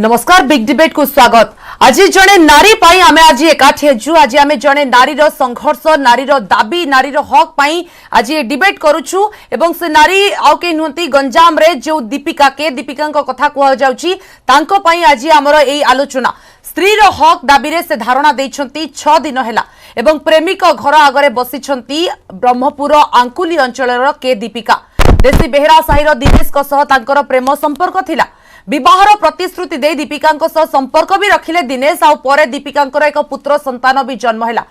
नमस्कार big debate को स्वागत। आज जड़े नारी पाई आमे आज एकाठी हेजु। आज आमे जड़े नारी रो संघर्ष, नारी रो दाबी, नारी रो हक पाई आज ये डिबेट करूछु एवं से नारी आउ के नुहति गंजाम रे जो दीपिका को कथा कुआ जाउची तांको पाई आज हमर एई आलोचना। स्त्री रो हक दाबी रे से धारणा देइछंती 6 दिन हेला एवं प्रेमिक घर आगरे बसिछंती ब्रह्मपुर आंकुली अंचलर के दीपिका। देसी बेहरा साहिर दिनेश को सह तांकर प्रेम संपर्क थिला। विवाहर प्रतिश्रुति दे दीपिका संपर्क भी रखिले दिनेश। आ परे दीपिका एक पुत्र संतान भी जन्म है,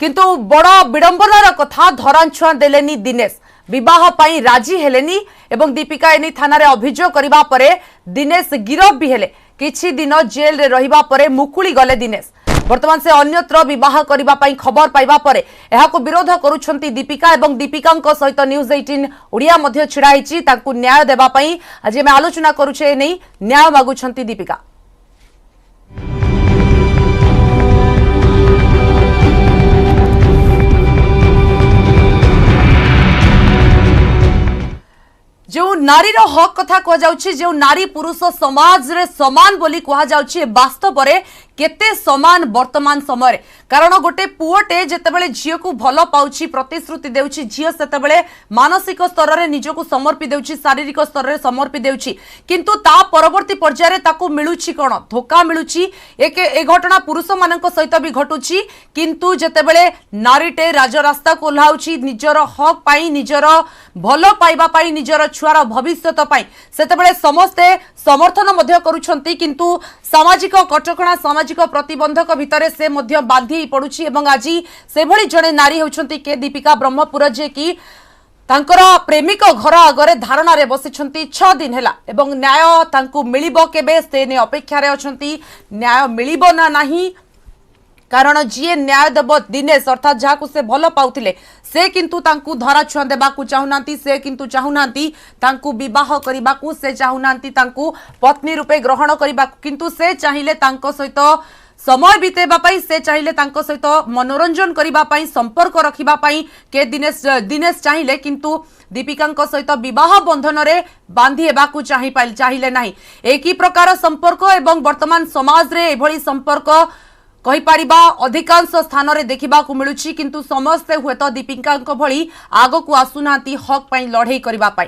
किंतु बड़ विडंबनार कथा धराछुआ देलेनी दिनेश। विवाह पाई राजी हेलेनी एवं दीपिका एनी थाना रे अभियोग करिबा परे दिनेश गिरफ भी हेले। किछि दिन जेल रे रहिबा परे मुकुली गले दिनेश। वर्तमान से अन्यत्र विवाह करिबा पाई खबर पाइबा परे एहाको विरोध करूछंती दीपिका एवं दीपिका सहित न्यूज 18 ओडिया मध्य छिड़ा हिची तांकु न्याय देबा पाई आज हम आलोचना करूछे। नै न्याय मागुछंती दीपिका। जो नारी रो हक कथा कह जाउछि, जो नारी पुरुष समाज रे समान बोली कह जाउछि, वास्तव रे केते समान वर्तमान समय। कारण गोटे पुओटे जेतेबेले झियो को भलो पाउछि, प्रतिश्रुति देउछि, झियो सेतेबेले मानसिक स्तर रे निजको समर्पि देउछि, शारीरिक स्तर रे समर्पि देउछि, किंतु ता परवर्ती पर्याय रे ताकू मिलुछि कोन धोखा मिलुछि। ए घटना पुरुष मानक सहित भी घटुछि, किंतु जेतेबेले नारीटे राज रास्ता को ओल्हाउछि निजर हक पाई, निजर भलो पाइबा पाई, निजर छुआर भविष्यत पाई, सेतेबेले समस्ते समर्थन मध्य करूछंती, किंतु सामाजिक कटकणा सामाजिक प्रतिबंधक भितर से मध्य बांधी पड़ुछि। एवं आज से भली जड़े नारी होउछंती के दीपिका ब्रह्मपुर जे कि तांकर प्रेमिक घर आगरे धारणा रे बसिछंती 6 दिन हेला एवं न्याय तांकु मिलिबो केबे से ने अपेक्षा रे अछंती। न्याय मिलिबो ना नाही, कारण जी न्याय देव दिनेश अर्थात जहाँ से भल पाउथिले से किंतु तांकु धरा छुआ देबाकू चाहुनांती, से किंतु चाहुनांती तांकु विवाह करिबाकू, से चाहुनांती तांकु पत्नी रूपे ग्रहण करिबाकू, किंतु से चाहिले तांको सहित समय बितेबा पाई, से चाहिले तांको सहित मनोरंजन करिबा पाई, संपर्क रखिबा पाई के दिनेश चाहिले, किंतु दीपिका सहित विवाह बंधन रे बांधी हेबाकू चाहिले नाही। एक ही प्रकार संपर्क एवं वर्तमान समाज रे एभली संपर्क कहि परिबा अधिकांश स्थान रे देखिबा को मिलुछि, किंतु समस्ते हुए तो दीपिका भली आगो को आसुनांती हक पाई लड़ाई करिबा पाई।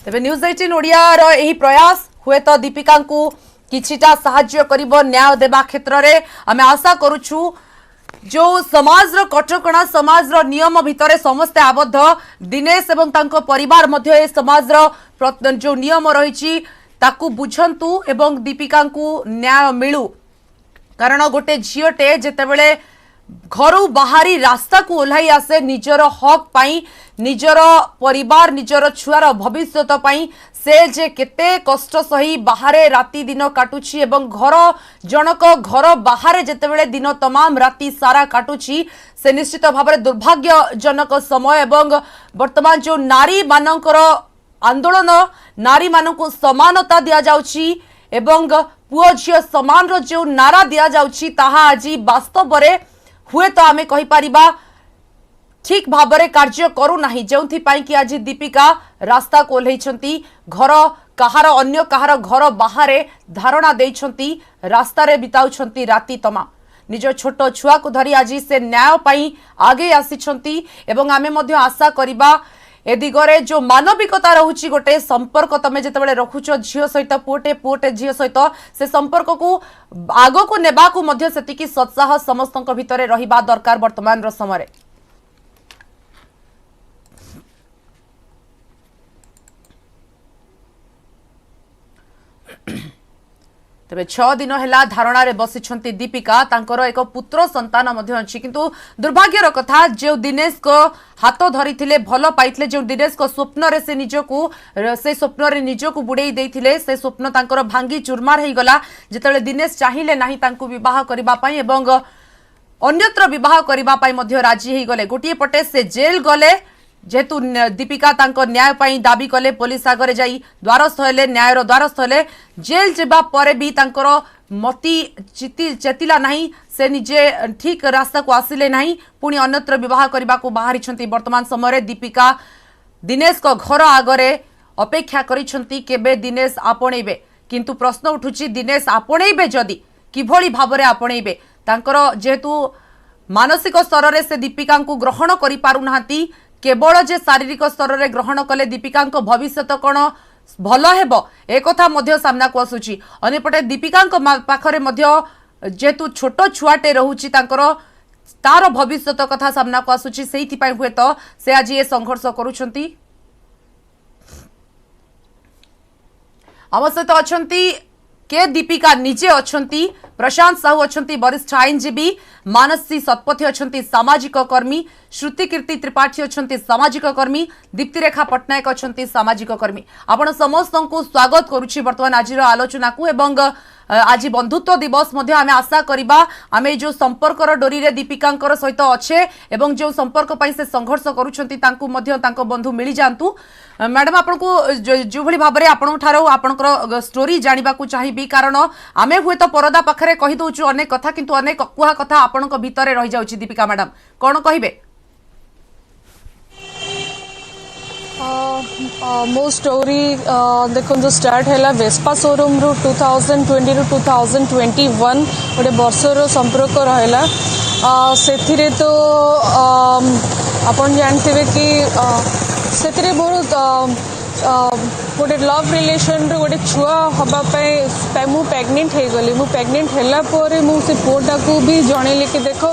तबे न्यूज 18 ओडिया रो एही प्रयास हुए तो दीपिका को किछिटा सहाय्य करिबो न्याय देबा क्षेत्र रे। हमें आशा करूछु जो समाज रो कटकणा समाज रो नियम भितरे समस्ते आबद्ध, दिनेश एवं तांको परिवार मध्य ए समाज रो जो नियम रहिछि ताकू बुझंतु एवं दीपिका को न्याय मिलू। कारण गोटे झियोटे जेतेबेले घरु बाहरी रास्ता को ओल्हाई आसे निजर हक पाई, निजर परिवार निजर छुआर भविष्यत पाई, से जे केते कष्ट सही बाहरे राति दिन काटुछि एवं घर जनक घर बाहरे जेतेबेले दिन तमाम राति सारा काटुछि, से निश्चित भाव में दुर्भाग्यजनक समय। एवं वर्तमान जो नारी मानकर आंदोलन, नारी मानकु समानता दिया जाउछि एवं पुओ झियो समान रो जो नारा दिया जाउछि ताहा आज वास्तव रे हुए तो आमे कहि परिबा ठीक भाबरे कार्य करू नाही, जेउथि पाई कि आज दीपिका रास्ता को ओल्हाइछंती, घर कहार अन्य कहार घर बाहरे धारणा देइछंती, रास्ता रे बिताउछंती राति तमाम। निज छोट छुआ को धरी आज से न्याय पाई आगे आसीछंती एवं आमे मध्य आशा करिबा ए दिगरे जो मानविकता रहुछि, गोटे संपर्क तमे जेतेबेले रखुछ झियो सहित पुओटे झियो सहित से संपर्क को आगो को नेबा को मध्य सेतिकी सत्साह समस्तक भितरे रहिबा दरकार वर्तमान रो समय। तबे 6 दिन हेला धारणा रे बसिछंती दीपिका, तांकर एक पुत्र संतान मध्य अछि, किंतु दुर्भाग्यर कथा जो दिनेश को हाथ धरिथिले भलो पाइथिले, जो दिनेश को स्वप्न रे से निजको से स्वप्न रे निजको बुड़ेई देइथिले, से स्वप्न तांकर भांगी चुरमार हेई गला जेतेले दिनेश चाहिले नाही तांकु विवाह करिबा पई एवं अन्यत्र विवाह करिबा पई मध्य राजी हेई गले। गोटिए पटे से जेल गले, जेतु दीपिका तांको न्याय पाई दाबी कले, पुलिस आगरे जाई द्वारस्थ हेले, न्यायर द्वारस्थ हेले, जेल जेबा परे भी तांकर मती चेतिला नहीं से निजे ठीक रास्ता को आसिले नहीं पुणी अन्यत्र विवाह करने को बाहरी वर्तमान समय दीपिका दिनेश को घर आगरे अपेक्षा करिसेंती केबे दिनेश आपणेबे किंतु प्रश्न उठुची दिनेश आपणेबे जदि किभली भाबरे आपणेबे तांकर जेहेतु मानसिक स्तर रे से दीपिका को ग्रहण करि पारु नाहंती केवल जे शारीरिक स्तर रे ग्रहण कले दीपिका भविष्य कौन भल हेबो एक कथा मध्य सामना को आसुची अन्यपटे दीपिका पाखरे मध्य जेहेतु छोट छुआटे रहुची तांकर तार भविष्य कथा सामना को आसुची सेहिथि पय हुए तो से आज ये संघर्ष करूछंती आम सहित अच्छा के दीपिका निजे अच्छा प्रशांत साहू अच्छा वरिष्ठ आईनजीवी मानसी शतपथी अच्छा सामाजिक कर्मी श्रुति कीर्ति त्रिपाठी अच्छा सामाजिक कर्मी दीप्तिरेखा पट्टनायक अच्छा सामाजिक कर्मी आपण समस्त को स्वागत करुच्ची बर्तमान आज आलोचना को एवं आज बंधुत्व दिवस आम आशा करवा आम जो संपर्क डोरी रे दीपिका सहित अच्छे एवं जो संपर्क से संघर्ष करुँच बंधु मिल जातु मैडम आपन को जो भली भाव में आपंकर स्टोरी जानवा चाहिए कारण आम हुए तो परदा पाखे कहीदे अनेक कथा किंतु अनेक कुहा कथा आपण भितर रही जाऊँ दीपिका मैडम कौन कहे मो स्टोरी देखो स्टार्ट है वेस्पा शोरूम रु 2020 रु 2021 गोटे वर्षर संपर्क रहा से तो अपन जानते कि से मोर गोटे लव रिलेशन गोटे छुआ हाँपाई मु प्रेग्नेंट हो गली मु प्रेग्नेंट है मुझे पुआटा को भी जनइली कि देख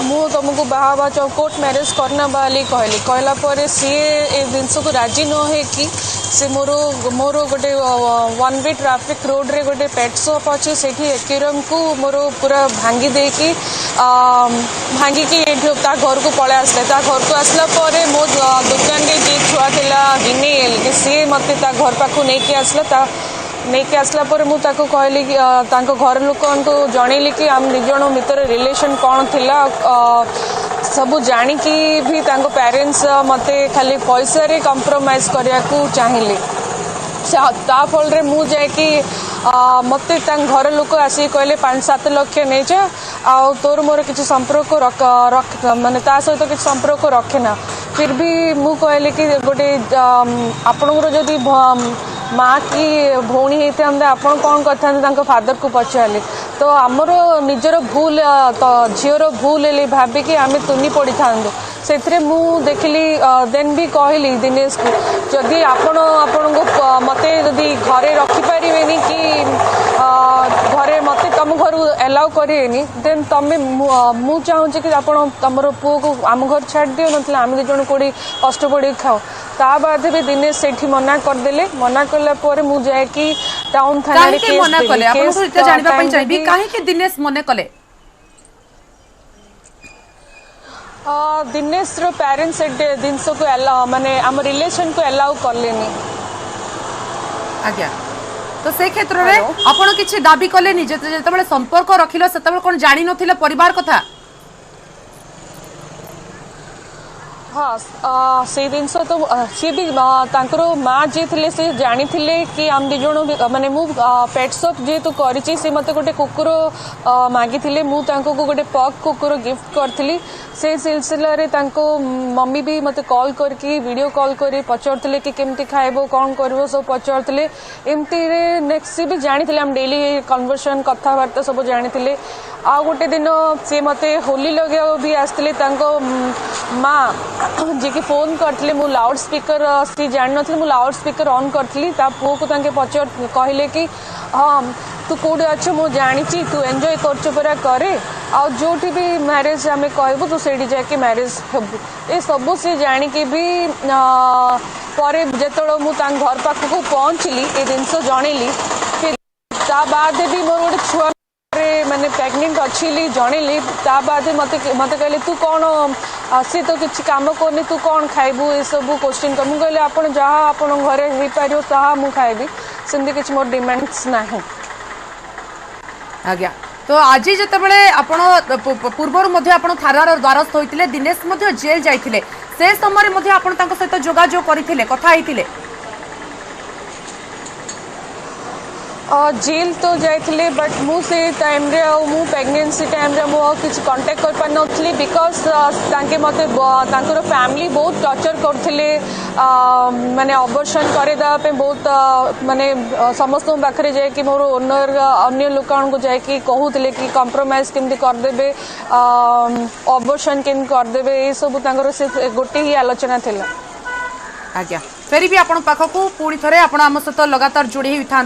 मु तुमको बाहा कोर्ट मैरिज करना बाली कहली कहला सी ए जिनस को राजी न हो कि से मोर गोटे 1 वे ट्रैफिक रोड रे गोटे पेट शॉप अच्छे से एक्वेरियम को मोर पूरा भांगी देकी भांगिकी घर को पलै आसले घर को आसला मो दुकान रे जी छुआ थिला हिनेल सी मत घर पाखु नहीं आसला नहीं आसला कहली कि घर लोक को जनइली कि आम निजण भितर रिलेशन कौन थिला सब जानिकी भी पेरेंट्स मते खाली पैसा रे कंप्रोमाइज करिया को चाहिए ता फल रे मु जाए कि मते घर लोक आसी कहले 5-7 लाख नहीं जा आ तोर मोर किसी संपर्क रख माने ता सहित किसी संपर्क रखे ना फिर भी मु कहले कि गोटे आपणकर जदि माँ की भौणी होता आपड़ कौन करते फादर को पचारे तो आमर निजर भूल तो झीर भूल भाविकी आम तुनी पड़ी था से मु देखली देन भी कहली दिनेश को जदि आपण को मते जदि घरे रखिपारे कि घरे मते तुम घर एलाउ करेनि देन तमें मु चाहूँ कि आपण तुम पुओ को आम घर छाड़ दियो ना आम दिज कोड़ी कष्ट पड़ी खाओ ता बाद भी दिनेश सेठी मना करदेले मना कला पर मु जाए कि टाउन थाना रे केस मना कले आपन को इते जानबा पई चाहिबी काहे कि दिनेश मने कले दिनेश रो पेरेंट्स जिनस को माने आम रिलेशन को अलाउ करलेनी आज्ञा तो से क्षेत्र रे आपण किछि दाबी कले नि जेतेबेले संपर्क रखिलो सेतेबेले कोन जानि नथिले परिवार कथा हाँ से जिनस तो सी भी माँ जी थे से जानी कि आम दिज माने मु पेट शॉप जेहेतु करी से मत गोटे कुकुर मागी मुझे गोटे पग कुकुर गिफ्ट करी से सिलसिला रे मम्मी भी मत कॉल करके वीडियो कॉल कर पचारते कि केमती खाइबो कौन कर सब पचारते एमती नेक्स्ट सी भी जानी आम डेली कन्वर्सेशन कथबार्ता सब जानी आ गोटे दिन सी मत होली लगे भी आसते माँ जी की फोन करते मु लाउड स्पीकर सी जान नी मु लाउड स्पीकर ऑन करी पुओ को पचार कहले कि हाँ तू कौटे अच्छ मु जानी तू एंजॉय कर करे आ जो भी मैरिज आम कहबू तू से जाके मैरिज हेबू ये सब से जानिकी भी पर जो मु घर पाखक पहुँचली ये जिनस जनइली फिर ता बाद भी मोर गोटे छुआ मैंने प्रेग्नेंट अच्छी जनइली ता बाद मत कहले तू कौन सी तो किसी काम करनी तू कौन खाइबू ये सब क्वेश्चन कर मुझे आप जहाँ आप घरे हो पार ताहा मु खाइबी सेमती किसी मोर डिमांड्स नहीं आज्ञा तो आज जितेबाला आपण पूर्वर थानार द्वारस्थ होते दिनेश जेल जाइए से समय आपण सहित जोगाजोग करते कथा होते जेल तो जाइए बट मु से टाइम रे मु प्रेगनेंसी टाइम रे मु किसी कांटेक्ट कर पार नथली बिकॉज तांके मते तांकर फैमिली बहुत टॉर्चर करथिले माने अबॉर्शन करे दा पे बहुत माने समस्त पाखरे जाय कि मोर ओनर अन्य लोकन को जाय कि कहूतले कि कंप्रोमाइज केमती कर देबे अबॉर्शन केम कर देबे ए सब तांकर से गोटे ही आलोचना थिला। आज्ञा फेरी भी आपण पाखकू पुणी थरे आपण आम सहित लगातार जोड़ी होता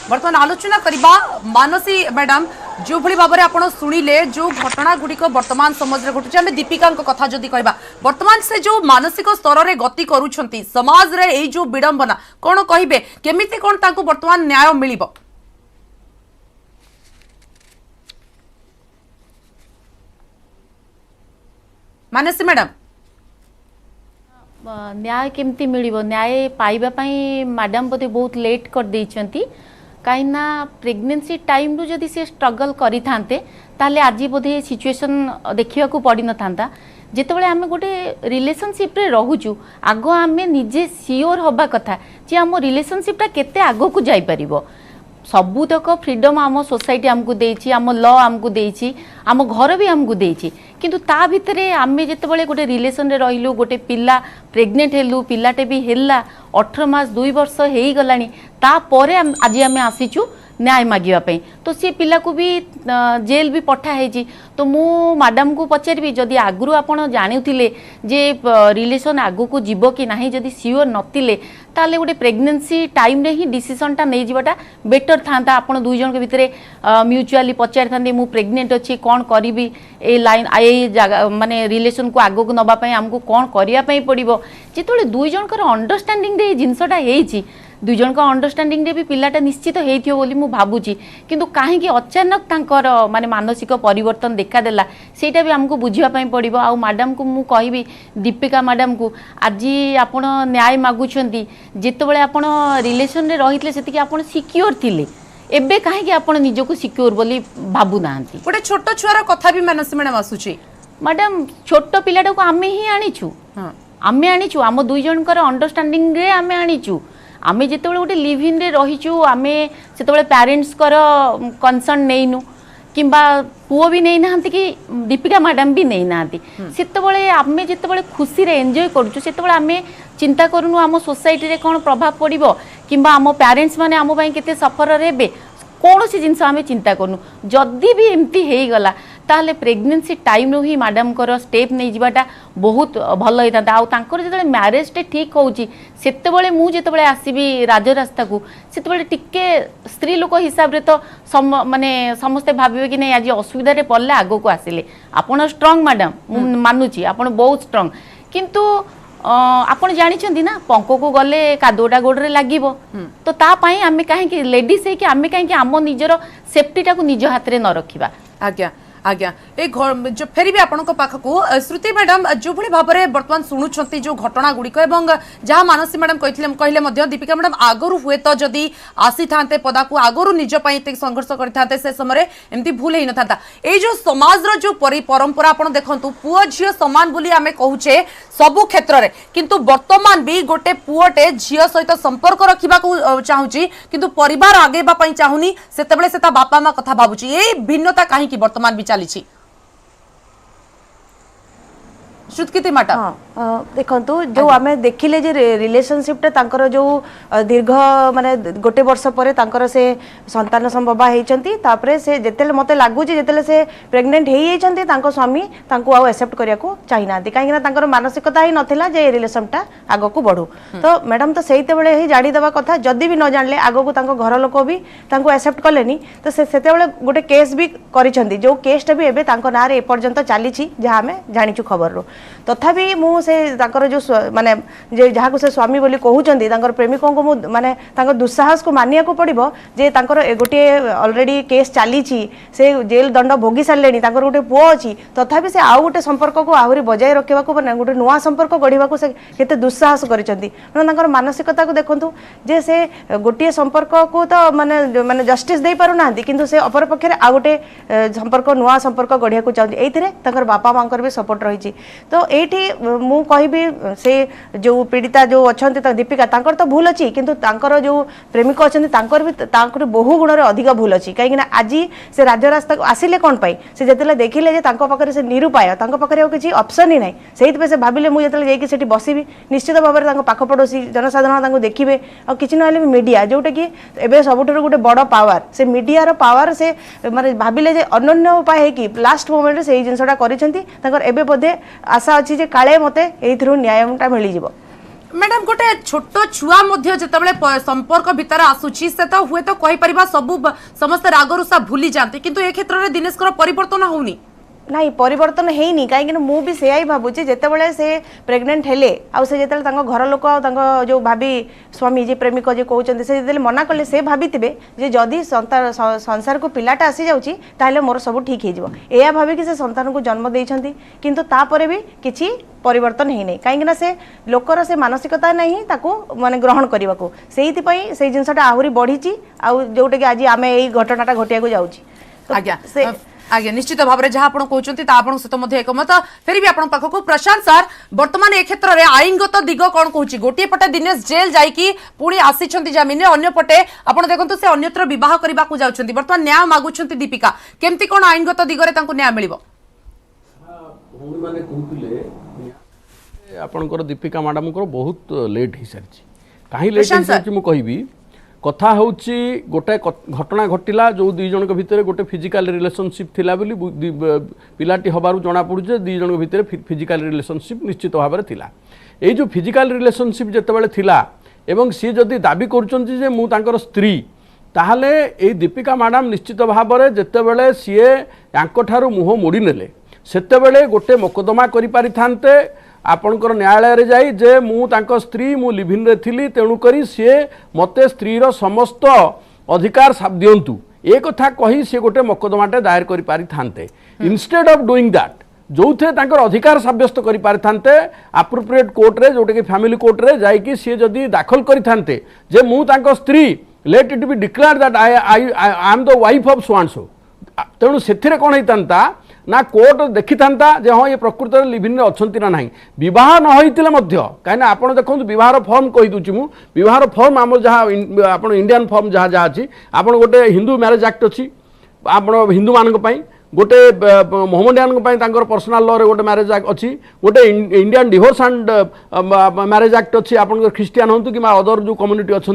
बर्तमान आलोचना करबा मानसी मैडम जो भली भाबरे आपण सुनिले जो घटना गुड़िक वर्तमान समाज रे घटुचे आमे दीपिका कथा जदि कहबा वर्तमान से जो मानसिक स्तर रे गति करूछंती समाज रे एई जो विडंबना कोन कहिबे केमिति कोन तांको वर्तमान न्याय मिलिबो? मानसी मैडम न्याय केमती मिलिबो न्याय पाइबा पई मैडम बोधे बहुत लेट कर देइचंती कहीं प्रेगनेंसी टाइम रु जदि से स्ट्रगल करी थांते ताले आज बोधे सिचुएशन देखिया को पड़ी न थांता जेतेबेले आमे गोटे रिलेशनशिप रे रहूचु आगो आमे निजे सियोर होबा कथा जे आम रिलेशनशिप टा केते आगो को जाई परिबो सबुतक फ्रीडम आम सोसाइटी आमको देइछि आम लॉ आमको देइछि आम घर भी आमको देइछि किंतु ता भितरे आमे जेतेबेले गोटे रिलेशन रे रहिलु गोटे पिल्ला प्रेग्नेंट हेलु पिल्लाटे भी हेला 18 मास 2 वर्ष हेई गलानी ता परे आज आमे आसीचु न्याय मागिबा पई तो सी पिल्ला को भी जेल भी पठा हेजी तो मु मैडम को पचारबी जदि आगु आपण जानिथिले जे रिलेशन आगु को जीवो कि नाही जदि सियोर नथिले ताले गोटे प्रेगनेंसी टाइम रे ही डिसीजन टा नै जीवाटा बेटर थांता आपण दुई जन के भितरे म्यूचुअली पचार थांदे मु प्रेग्नेंट अछि कोन करिवि ए लाइन ए जगह माने रिलेशन को आगु को नबा पई हमको कोन करिया पई पड़िबो जेतोले दुई जन कर अंडरस्टैंडिंग रे जिंसटा हेछि दुई जन का अंडरस्टैंडिंग रे भी पिलाटा निश्चित हेथियो बोली मु भाबुची किंतु काहे कि अचानक तांकर माने मानसिक परिवर्तन देखा देला सेटा भी हमको बुझिया पई पड़िबो आ मैडम को मु कहिबी दीपिका मैडम को आज आपण न्याय मागुछंती जेतेबेले आपण रिलेशन रे रहितले सेतिके आपण सिक्योर थिले एबे काहे कि आपण निजको सिक्योर बोली भाबु नांती गोटे छोट छुआर कथा भी मानसी मैडम आसुची मैडम छोट पिलाटा को आमे ही आनिछु आमे आनिछु हम दुई जन कर अंडरस्टैंडिंग रे आमे आनिछु आमे जेतेबेले गोटे लिव इन रे रहिछु आमे सेतेबेले पेरेंट्स कर कंसर्न नेइनु किंबा पुओ भी नहीं नांती कि दीपिका मैडम भी नहीं नांती सेतेबेले आमे जेतेबेले खुशी रे एन्जॉय करछु सेतेबेले आमे चिंता करूनु आम सोसाइटी रे कोन प्रभाव पड़िबो किंबा आम पेरेंट्स माने आम पई केते सफर रेबे कौन सी जिनस आम चिंता करूँ जदि भी एमती हो गला ताहले प्रेगनेंसी टाइम रू ही मैडम कर स्टेप नहीं जावाटा बहुत भल होता आउर जो मैरेज टे ठीक होची सेतेबेले मु जेतेबेले आसीबी राजरास्ता को सेतेबेले टिके स्त्री लोक हिसाब रे तो माने समस्ते भाबिबे कि नहीं आज असुविधा रे पड़ले आगो को आसिले आपण स्ट्रांग मैडम मु मानुची आपण बहुत स्ट्रांग किंतु आपण जानिछंदी ना पंको को गले कादोटा गोडरे लागिबो तो ता पई आमे काहे कि लेडीज है कि आमे काहे कि आमो निजरो सेफ्टी टा को निज हाथ रे न रखिबा। आज्ञा आज्ञा ए जो फेरी भी आपण पाखक श्रुति मैडम जो भली भाव में बर्तमान शुणुंट जो घटना गुड़िक जहाँ मानसी मैडम कहले दीपिका मैडम आगरू हुए तो जदि आसी था पदा को आगरू निजपाई संघर्ष करते से समय एमती भूल ही न था ये जो समाज जो परंपरा आप देखु पुओ झील सामान बोली आमे कहूचे सबु क्षेत्र में किंतु वर्तमान भी गोटे पुओटे झील सहित संपर्क रखा चाहूँगी किंतु परिवार आगेबा चाहूनी से बापा माँ कथा भावुची ये भिन्नता कहीं वर्तमान भी चली श्रुतकीर्ति माटा देखु जो आम देखिले जे रिलेशनशिप तांकर जो दीर्घ माने गोटे वर्ष पर तांकर से संतान संभवा होती तापरे से जेतेले मते लागुची जेतेले से प्रेग्नेंट हो जाइछंती तांको स्वामी तांको आ एक्सेप्ट करिया को चाहि नांती काहे ना तांकर मानसिकता ही नथिला जे रिलेशनटा आगो को बढ़ू तो मैडम तो सेते बेले ही जाडी देबा कथा जदी भी न जानले आगो को तांको घर लोक भी तांको एक्सेप्ट कलेनी तो सेते बेले गोटे केस भी करिछंती जो केसटा भी एबे तांको नारे ए पर्यंत चलीछि जहा हमें जानिछु खबर रो तथापि मु से तांकर जो माने जे जहा को से स्वामी बोली कहउचंती तांकर प्रेमिकों को मु माने तांकर दुस्साहस को मानिया को पड़िबो जे तांकर गोटे ऑलरेडी केस चलीछि से जेल दंड भोगी सारलेनी तांकर गोटे पुओ अछि तथापि से आउ गोटे संपर्क को आहुरी बजाय रखिबा को माने गोटे नुवा संपर्क गढ़िबा को से केते दुस्साहस करिसंती माने तांकर मानसिकता को देखंतु जे से गोटे संपर्क को तो माने माने जस्टिस दे पारु नांती किंतु से अपर पक्षरे आ गोटे संपर्क नुवा संपर्क गढ़िया को चाहती एइथिरे तांकर बापा मांकर भी सपोर्ट रहिछि तो ये मु कहबी से जो पीड़िता जो अच्छा दीपिका तांकर तो भूल अच्छी किंतु तांकर जो प्रेमिक अच्छा भी बहु गुण अधिक भूल अच्छी कहीं आज से राजरास्ता आसिले कौन पाई से जिते देखिले पाखे से निरुपाय पाखे किसी ऑप्शन ही ना से से भाविले मुझे जाकि बसबी निश्चित भाव में पाख पड़ोसी जनसाधारण देखिए और किसी ना मीडिया जोटा कि एवं सबुठ गोटे बड़ पावर से मीडिया पावर से माने भाविले अनन्य उपाय है कि लास्ट मोमेंट से जिनसा कर बोधे आशा अच्छी जे काले मते एथरू न्यायटा मिल जिवो। मैडम गोटे छोट छुआ जितेबाला संपर्क भितर आसुची से तो हुए तो कही परिबा सबु समस्त रागरुषा भूली जाते किंतु ए क्षेत्र में दिनेश परिवर्तन होनी नहीं परिवर्तन है कहीं मु भी से भावुची जितेबाला से प्रेग्नेंट हेले आते घर लोक जो भाभी स्वामी जी प्रेमिक जो कहते से मना कले से भाभी जे जदि संसार को पिलाटा आसी जाऊँगी मोर सब ठीक हो या भाविकी से संतान को जन्म देइछंती किंतु तापरे भी किसी परिवर्तन है नहीं कहीं से लोकर से मानसिकता नहीं ताको माने ग्रहण करने को से जिनसा आहरी बढ़ी जोटा कि आज आम यही घटनाटा घटिया जाऊँगी आज्ञा निश्चित भाव में जहाँ कहते सहित एकमत फिर भी आपण पाखक प्रशांत सर वर्तमान ए क्षेत्र में आईनगत दिग कौन कहूँ गोटे पटे दिनेश जेल जाकि पुणी आसी जमीन अन्य पटे आप देखो से अन्यत्र बह करने को जाऊँच बर्तमान न्याय मागुंट दीपिका केमती कौन आईनगत दिगरे न्याय मिल आपणकर दीपिका मैडम को बहुत लेट हो सारी कहीं लेट हो सारी मुझे कथा होची गोटे घटना घटिला जो दुई जन भितर गोटे फिजिकल रिलेशनशिप थिला बोली पिलाटी हबारु जना पड़ुचे दुई जन भितर फिजिकल रिलेशनशिप निश्चित भाव में थिला ए जो फिजिकल रिलेशनशिप जेतेबेले थिला एवं सी जदि दाबी करुचंती जे मु तांकर स्त्री ताहले ए दीपिका मैडम निश्चित भाव में जेतेबेले सीए यांकठारु मुह मोड़ी नेले सेतेबेले गोटे मोकदमा करि पारिथान्ते आपणकर न्यायालय रे जाई जे मु तांको स्त्री मु लिभिन रे थिली तेणु करी सी मते स्त्री रो समस्त अधिकार दियंतु ए कथा कही सी गोटे मोकदमाटे दायर करि पारि थान्ते इंस्टेड ऑफ डूइंग दैट जो थे तांकर अधिकार साब्यस्त करि पारि थान्ते एप्रोप्रिएट कोर्ट रे जोटे कि फैमिली कोर्ट रे जाई कि सी जदी दाखल करि थान्ते जे मु तांको स्त्री late it be declare that I am the wife of so and so तेणु सेथिरे कोन होइतांता ना कोर्ट देखी था जे हाँ ये प्रकृत में लिभिन अच्छा ना ना बह न होते कहीं आप देखो बहार फर्म कहीदे मुझे फर्म आम जहाँ आप इंडियन फर्म जहाँ जहाँ अच्छी आप गोटे हिंदू मैरेज एक्ट अच्छी आप हिंदू मानी गोटे मोहम्मदियान पर्सनाल लॉ रे गोटे मैरेज एक्ट अच्छी गोटे Indian divorce and marriage act अच्छी आप ख्रिस्टियान हूँ कि अदर जो कम्युनिटी अच्छा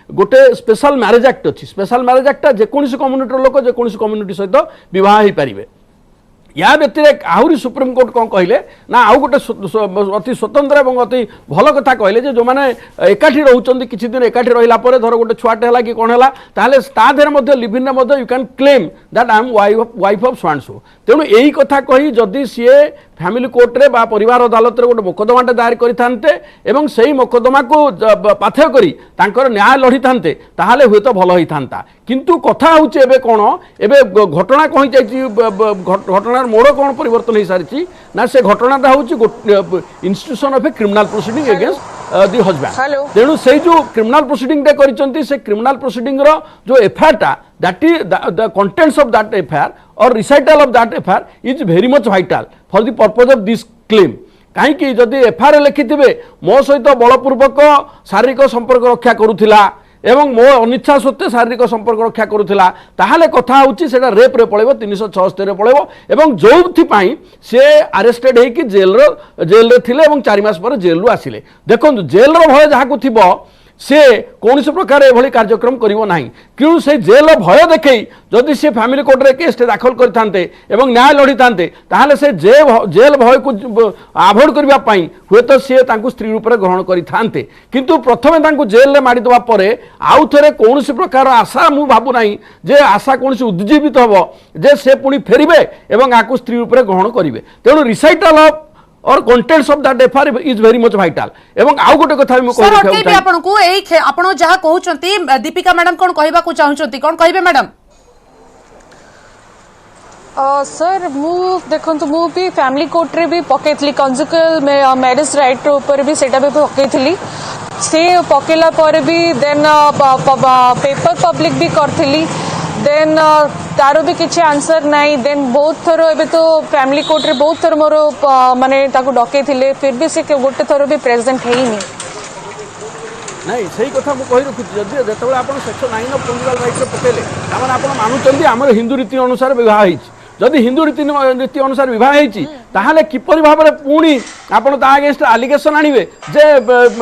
गोटे स्पेशल मैरेज एक्ट अच्छी स्पेशल मैरेज एक्ट जेकोसी कम्युनिटी लोक जेकोसी कम्युनिटी सहित बह हो पारे या व्यतिरेक आहरी सुप्रीम कोर्ट कौन कहले ना आउ गोटे अति स्वतंत्र और अति भल कथा कहले जो मैंने एकाठी रोचंती किछि दिन एकाठी रहिला परे धर गोटे छुआटे होला कि कोन होला ताले ता देर मध्ये लिभिन मध्ये you can claim that I am wife of so and so तेणु यही कथा कही जदि सीए फैमिली कोर्ट रे बा परिवार अदालत रे गोटे मोकदमाटे दायर करिथान्ते एवं सेही मोकदमा को पाथेय करी तांकर न्याय लड़ी थान्ते ताहाले हुए तो भल होइथान्ता किंतु कथा होउचे एबे कोन एबे घटना कहि जायछि घटनार मोड़ कौन परिवर्तन हो सारी ना से घटनाटा हूँ institution of a criminal proceeding against the husband तेणु से जो क्रिमिनल प्रोसीडिंग करिसेंती से क्रिमिनल प्रोसीडिंग रो जो एफआईआर टा that is the contents of that FIR और recital of that FIR is very much vital for the purpose of this claim कहीं जदि FIR लिखिथे मो सहित बलपूर्वक शारीरिक संपर्क रक्षा करुला एवं मो अनिच्छा सत्वे शारीरिक संपर्क रक्षा करुला ताहले कथा होची सेटा रेप रे पळेबो 376 रे पळेबो एवं जोथि पई से अरेस्टेड हे कि जेल रे थिले एवं 4 मास पर जेल रु आसिले देखंतु जेल रो भय जहा को थिबो से कौन प्रकार एभली कार्यक्रम करिवो नाही क्यों से जेल भय देखई जदि से फैमिली कोर्ट रे केस दाखल करथान्ते एवं न्याय लड़ी थान्ते ताहले से जेल भय को अवॉइड करबा पई हुए तो से तांकु स्त्री रूप रे ग्रहण करि थान्ते किंतु प्रथमे तांकु जेल रे मारी दवा परे आउ थरे कौन प्रकार आशा मु भाबु नाही जे आशा कौन उद्दीपित हबो जे से पुनी फेरिबे एवं आकु स्त्री रूप रे ग्रहण करिवे तेणु रिसाइटल ऑफ और contents of that FIR is very much vital एवं आउ गोटे कथा हम सर ओके आपन को एई आपन जहा कहउचंती दीपिका मैडम कोन कहबा को चाहउचंती कोन कहबे मैडम सर मु देखंतु मु भी फैमिली कोर्ट रे भी पकेतली कंजुगल मैरिज राइट ऊपर भी सेटा भी पकेतली से पकेला पर भी देन पेपर पब्लिक भी करथली देन तारो भी किसी आंसर नहीं देन बहुत थर एबे तो फैमिली कोर्ट रे बहुत थर मोर माने ताको डके थिले फिर भी से गोटे थर भी प्रेजेंट है ही नहीं नहीं सही कथा मुझे कही रखुच्छी जदि जो आप सेक्शन 9 ऑफ कंजुगाल राइट्स पकेले तार आप मानुंट आम हिंदू रीति अनुसार बह जदि हिंदू रीति अनुसार बह होता किपर भाव में पुणी आपड़ अगेंस्ट आलिगेसन आणवे जे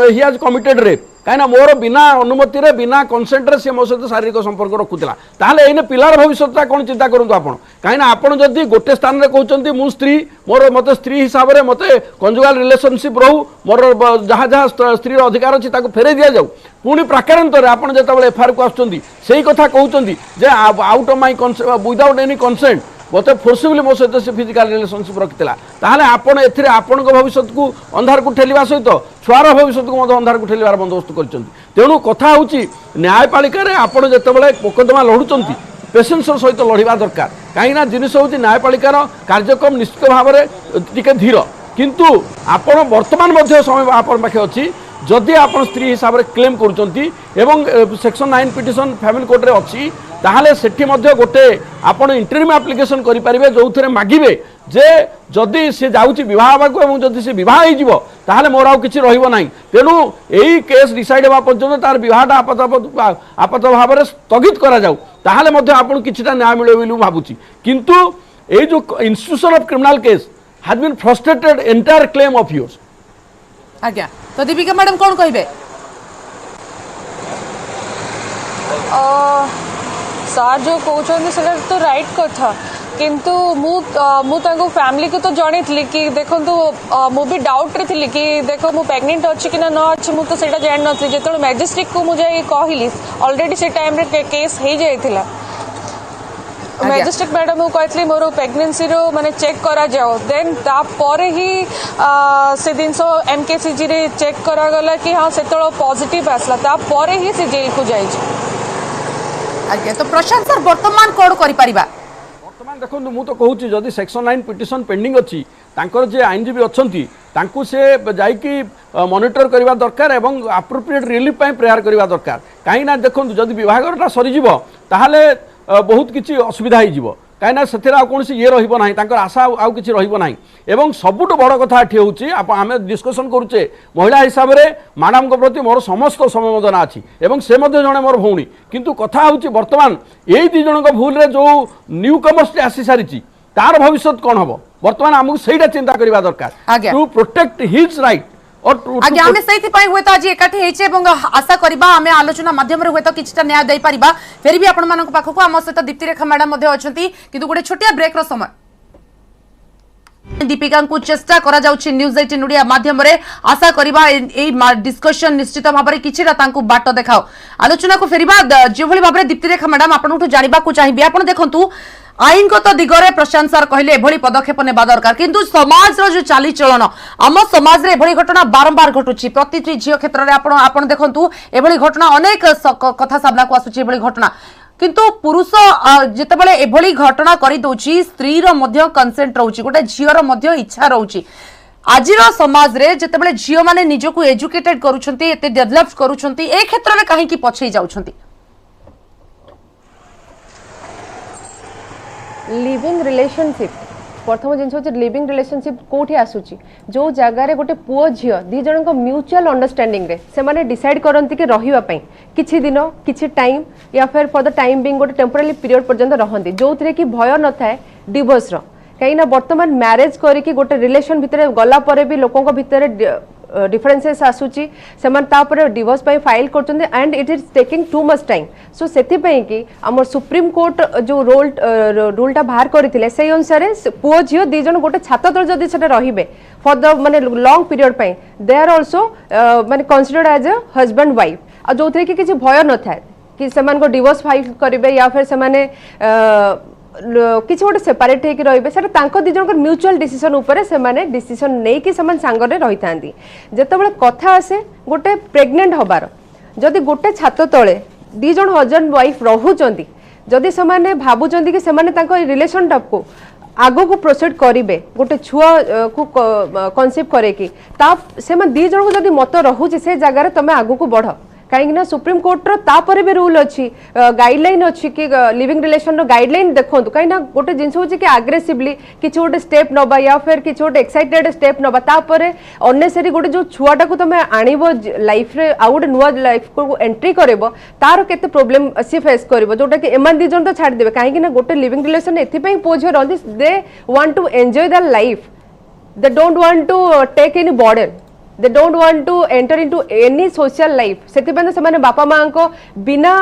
ही हाज कमिटेड रेप कहीं मोर बिना अनुमति रे बिना कंसेंट रे मो सहित शारीरिक संपर्क रखुला ताहले एने पिलार भविष्य कौन चिंता करूँ आपण कहीं आपड़ जदि गोटे स्थान में कहते मु स्त्री मोर मत स्त्री हिसाब से मत कंजुगाल रिलेशनशिप रहू मोर जहाँ जहाँ स्त्री अधिकार अच्छी फेरे दि जाऊ पुणी प्राकारांतर आप जो एफआईआर को आसुँच कथा कहते out of my without any consent मत फोर्सिबली मो सहित से फिजिकल रिलेशनशिप रखिला ताहले आपण एथिरे आपण भविष्य को अंधार को ठेलिबा सहित छुआर भविष्य को अंधार को ठेलिबार बंदोबस्त करछन्ती तेणु कथा होची न्यायपालिका रे आपण जेतेबेले मोकदमा लढुचंती पेशेंस सहित लड़िबा दरकार कहीं जिनिस होची न्यायपालिकार कार्यक्रम निश्चित भाव में टिके धीर किंतु आपण वर्तमान मध्य समय आपण पाखे अछि जदि आप स्त्री हिसाब से क्लेम करुँच सेक्शन 9 पिटिशन फैमिली कोर्ट रे अच्छी ताहले सेठी मध्य गोटे आपण इंटरव्यू एप्लिकेशन करेंगे जो थे मागिबे जे जदि से जाऊँच बहुत को जदि से बहुत हो ताहले मोर आउ किछि रहिबो नाही तेणु यही केस डिसाइड होगा पर्यंत तार बहटा आपात भाव में स्थगित करा जाऊ ताहले मध्य आपन किछिटा न्याय मिले बोली भाबुची किंतु ए जो institution of criminal case has been frustrated entire claim of yours आज्ञा तो दीपिका मैडम कौन कहे सार जो कहते से तो राइट कथा किंतु मु फैमिली को तो जनी थी कि देखो मु भी डाउट रे थी कि देखो मु प्रेग्नेंट अच्छी कि ना अच्छी मु तो सेटा जान नथि जेतो मैजिस्ट्रेट को मुझे कहली ऑलरेडी से टाइम रे केस हो जाइथिला मैजिस्ट्रेट मैडम को कहली मोर प्रेगनेंसी रो माने चेक करा जाओ देन तापरे ही से दिन एमकेसीजी रे चेक करा गला कि हाँ सेतलो पॉजिटिव आसला तापरे ही से जेल को जाई आज्ञा तो प्रशांत सर वर्तमान कोड करि परिबा वर्तमान देखो मु तो कहूँ जदि सेक्शन 9 पिटिशन पेंडिंग अच्छी तांकर जे आईनजीवी अच्छी तांकू से जाइकी मॉनिटर करवा दरकार एवं एप्रोप्रिएट रिलीफ पाई प्रेयर करवा दरकार कहीं ना देखो जदि विभागटा सरीजिव ताहले बहुत किसी असुविधा हो कहीं से कौन ये रहा आशा आउ कि रहा एवं सबुठ बड़ कथा ये हूँ आम डिस्कसन करुचे महिला हिसाब से मैडम को प्रति मोर समस्त समवेदना अच्छी एवं से जड़े मोर भौणी किंतु कथा हूँ वर्तमान यही दी जन भूल रे जो न्यू कमर्स आसी सारी तार भविष्य कौन हम वर्तमान आमको सहीटा चिंता करवा दरकार टू प्रोटेक्ट हिज राइट आज्ञा आमे सेति पई हुए त आज एकाठी हेचे एवं आशा करबा आमे आलोचना माध्यम रे हुए त किछटा न्याय दै परिबा फेर भी आपण मानक पाखको हम सहित दीप्ति रेखा मैडम मध्ये अछंती किंतु गोटे छोटिया ब्रेक रो समय दीपिका को चेष्टा करा जाउछि न्यूज 18 ओडिया माध्यम रे आशा करबा ए डिस्कशन निश्चित भाव में किछटा तांकु बाट देखाओ आलोचना को फेरिबा जे भली भाव रे दीप्ति रेखा मैडम आपनठु जानिबा को चाहिबे आपण देखंतु आईनगत दिगरे प्रशांत सर कहले एभली पदक्षेप नेबा दरकार किंतु समाज रो जो चाली चलन आम समाज रे एभली घटना बारंबार घटुची प्रतिटी झियो क्षेत्र रे आपण देखंतु एभली घटना अनेक कथा सामना को आसुची एभली घटना किंतु पुरुष जेतेबेले एभली घटना करि दोची स्त्री रो मध्य कंसेंट रहउची गोटे झियो रो मध्य इच्छा रहउची आजिर समाज रे जेतेबेले झियो माने निजको एजुकेटेड करूछंती एते डेवलप करूछंती ए क्षेत्र रे काहे की पछई जाउछंती लिविंग रिलेशनशिप प्रथम जिन लिविंग रिलेशनशिप कौटी आसूची जो जगार गोटे पुओ झील दी जन म्यूचुअल अंडरस्टैंडिंग रे से माने डिसाइड करती कि रही किछि दिन किछि टाइम या फिर फॉर द टाइम बिंग गोटे टेम्पोरारी पीरियड पर्यंत रहंती जो थे कि भय न थाए डिवोर्स रो कहीं ना वर्तमान मैरिज करके गोटे रिलेशन भितर गला परे भी लोकों भितर डिफरेंसेस आसूची से डिवोर्स फाइल करछन and it is taking too much time so से कि आम सुप्रीम कोर्ट जो रूलटा बाहर करते से अनुसार पुओ झील दी जन गोटे छात तल जदि से रहिबे फॉर द माने long period they are also माने considered as a husband wife आ जो थे कि किसी भय न थाए कि से डिवोर्स फाइल करेंगे या फिर से किसी गोटे सेपरेट होकर रही दी जन म्यूचुअल डिसीजन उपर से डिसीजन नहीं कि सांगरे रही था जिते कथा आसे गोटे प्रेग्नेंट हबार जदि गोटे छात तले दी जन हजबैंड वाइफ रोचंती जदि से भावुं कि से रिलेशन को आगो को प्रोसीड करेंगे गोटे छुआ को कनसीव करे कि दी जन को जदि मत रोचे से जगार तुम आगो को बढ़ कहीं सुप्रीम कोर्ट रो भी रूल अच्छी गाइडलाइन अच्छी कि लिविंग रिलेशन गाइडलाइन देखो कहीं गोटे जिनस हूँ कि आग्रेसिवली किसी गोटे स्टेप नवा या फिर किसी गोटे एक्साइटेड स्टेप नवा अनेसरी गोटे जो छुआटा को तुम आणव लाइफ रे आउ गोटे नुआ लाइफ को एंट्री कर तार केते प्रोब्लेम सी फेस कर जोटा कि एमान दी जन तो छाड़देवे कहीं गोटे लिविंग रिलेशन एथि पुओ झील रही they want to enjoy the life they don't want to take any burden they don't want to enter into any social life सेतिबंद से बापा माँ को बिना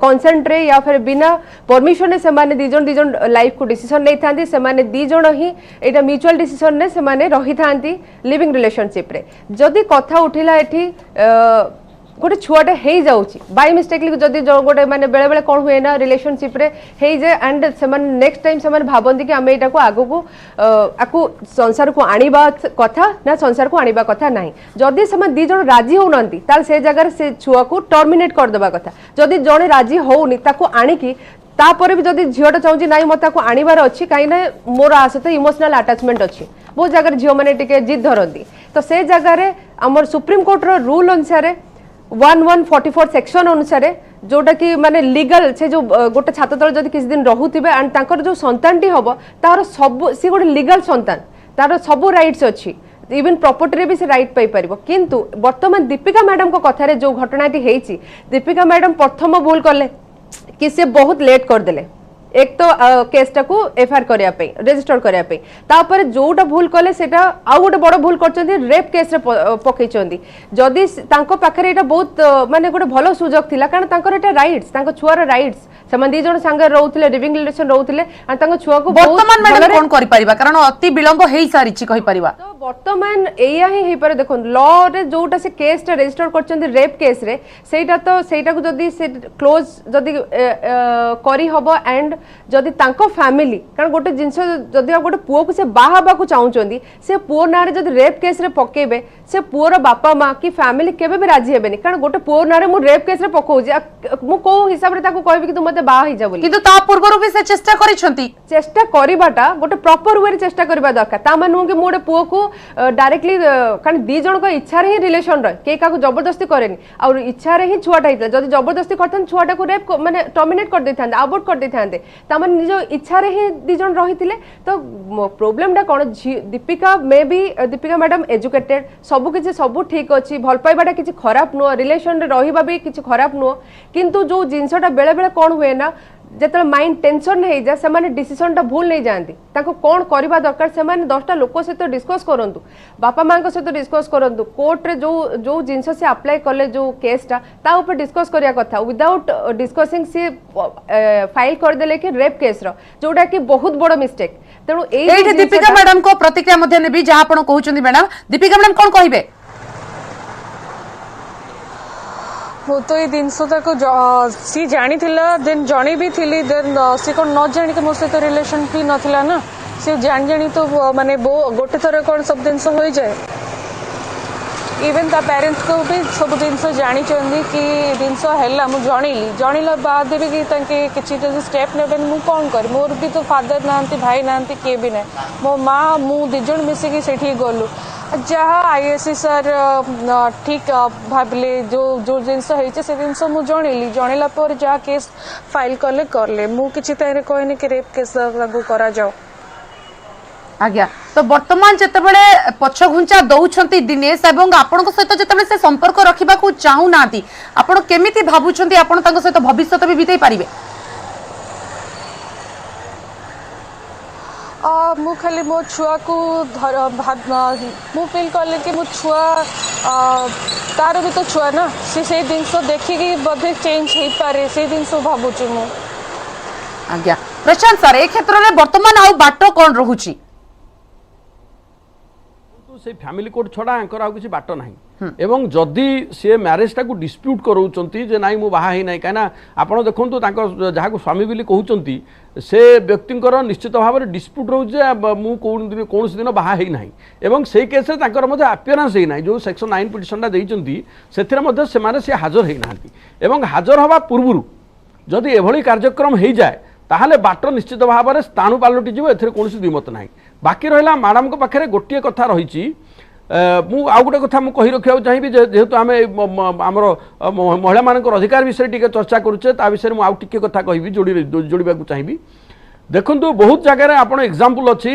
कंसेंट रे या फिर बिना परमिशन से माने दीजन लाइफ को डिसीजन नहीं थांती से माने दीजन ही एटा म्यूचुअल डिसीजन ने से माने रही थांती लिविंग रिलेशनशिप रे जदी कथा उठिला एठी गोटे छुआटे हो जाऊँगी बाय मिस्टेकली जदि गोटे माने बेले बेले कौन हुए ना रिलेशनशिप रे हो जाए एंड से नेक्स्ट टाइम से भावती कि आम यहाँ को आगू आपको संसार को आनिबा कथा ना संसार को आनिबा कथा नहीं जदि से दी जन राजी होना से जगह से छुआ को टर्मिनेट करदेवा कथा जदि जड़े राजी होनी आणिकी तापर भी जदि झीटा चाहूँगी ना मत आणवार अच्छी कहीं मोर आ सहित इमोशनल अटाचमेंट अच्छी बहुत जगह झील मैंने जिद धरती तो से जगह आमर सुप्रीम कोर्ट रो रूल अनुसार 1144 सेक्शन अनुसार जोटा कि माने लीगल से जो गोटे छात्र तल जदि किसी दिन रहुथिबे एंड ताकर जो संतानटी हबो तार सब सी गोटे लीगल संतान तार सब राइट्स अच्छी इवन प्रॉपर्टी रे भी से राइट पाई परिबो किंतु वर्तमान दीपिका मैडम को कथा रे जो घटनाटी हेची दीपिका मैडम प्रथम भूल करले कि से बहुत लेट कर देले एक तो केसटा को एफआईआर करिया पे रजिस्टर करिया पे तापर जोटा भूल कले सेटा आउ गोटे बड़ भूल करचंदी रेप केस रे पकैचंदी जदी तांको पाखरे एटा बहुत माने गोटे भलो सुजोग थिला कारण तांकर एटा राइट्स तांको छुआर राइट्स समान दी जण संगे रहउथिले लिविंग रिलेशन रहउथिले आ तांको छुआ को वर्तमान मैडम कोन करि परिबा कारण अति विलंब हेई सारिछि कहि परिबा तो वर्तमान एया ही पारे देखो लॉ रे जोटा से केस टा रजिस्टर करचंदी रेप केस रे सेटा को जदी से क्लोज जदी करी हबो एंड जदि तांको फैमिली कारण गोटे जिनस जदि गोटे पुओ को से बाहा को चाहूँगी से पुओ ना जदि रेप केस रे पकेबे से पुओर बापा माँ कि फैमिली केबे भी राजी हेबेनी कारण गोटे पुओ ना मु रेप केस रे पकाउजी मु को हिसाब रे ताको कहबी कि तू मते बाहा ही जा बोली किंतु ता पूर्वरु भी से चेष्टा करिसंती चेष्टा करिबाटा गोटे प्रॉपर वे रे चेष्टा करबा दरकार ता मानु कि मु गोटे पुओ को डायरेक्टली कारण दी जण को इच्छा रे ही रिलेशन रहे के का को जबरदस्ती करेनी और इच्छा रे ही छुआटा हितला जदि जबरदस्ती करथन छुआटा को रेप माने टर्मिनेट कर देथांते अबॉर्ट कर देथांते तामान निज इच्छा रे ही दी जण रहिथिले तो प्रॉब्लम डा कोन Deepika may be Deepika madam educated सब ठीक अच्छी भल पाइबाटा किसी खराब नुह रिलेशन रे रहिबा भी किसी खराब नुह किंतु जो जिनसटा बेले बेले कौन हुए ना जेतले माइंड टेंशन हो जाए से डिसीजन टा भूल नहीं जाती ताको कौन करबा दरकार से 10टा लोक सहित डिस्कस करंतु बापा माँ सहित डिस्कस करंतु कोर्ट रे जो जिनस से अप्लाई कले जो केसटा ता ऊपर डिस्कस करिया कथा विदाउट डिस्कसिंग से फाइल कर देले कि रेप केस रो जोटा कि बहुत बड़ मिस्टेक तेणु एठी दीपिका मैडम को प्रतिक्रिया मध्ये नेबी जहा आपण कहउचंदी मैडम दीपिका मैडम कोन कहिबे वो तो ये जिनसटा को सी जानी थिला देन जणी भी थिली देन सी को न जानी के मो सहित रिलेशन भी नथिला ना सी जानी तो माने वो गोटे थर कौन सब जिनस हो जाए इवन ता पेरेंट्स को भी सब जिनस जानी कि जिनस है मुझे जनला बाद भी कि किसी जो स्टेप ने मु कौन कर मोर भी तो फादर ना भाई ना किए भी ना मो माँ मु दिज मिसिकी से गलु जहाँ आईएससी सर ठीक भाविले जो जिनस होती से जिनस मुझे जनला पर जहाँ केस फाइल कले करले मु किसी कहनी कि रेप केस करा जाओ आज्ञा तो वर्तमान जेतेबेले पछ घुंचा दउछंती दिनेश एवं आपन सहित जेतेबेले से संपर्क रखिबा को चाहू नाती आपन केमिति भाबुछंती आपन तांको सहित भविष्य भी बिताई पारिबे मु खाली मो छुआ को मु फील कले कि मो छुआ तार भी तो छुआ ना से दिन देखिकी बोधे चेंज हो पारे से दिन भावुची मु आज्ञा प्रशांत सर ए क्षेत्र में वर्तमान आउ बाट कौन रहुची से फैमिली कोर्ट छड़ा आंकर आउ किसी बाट नाही एवं जदि सी मैरेज टा को डिस्प्यूट कराउचंती जे नाई मु बाहा हे नाही काना आपण देखंतु तांको जहा को स्वामी बिली कहउचंती से व्यक्तिंकर निश्चित भाव में डिस्प्यूट रहउछ जे मु कोन दिन बाहा हे नाही एवं सेही केस रे तांकर मध्ये अपियरेंस हे नाही जो सेक्शन 9 पिटिशन टा देइचंती सेथिरे मध्ये से माने से हाजर हे नांती एवं हाजर हवा पूर्वरु जदि एभली कार्यक्रम हे जाए ताहले बाट निश्चित भाव में स्थाणु पालटि जीव एथिरे कोनोसी द्विमत नाही बाकी रहिला मैडम को पाखरे गोटिए कथा रहिछि मु आउ गोटे कथा मुझे रखा चाहिए जेहेतु आम आमर महिला मान अधिकार विषय टी चर्चा करुचे ता विषय मुझे आउ टे कथा कहि जोड़ा चाहिए। देखु बहुत जगह आप एग्जाम्पल अच्छी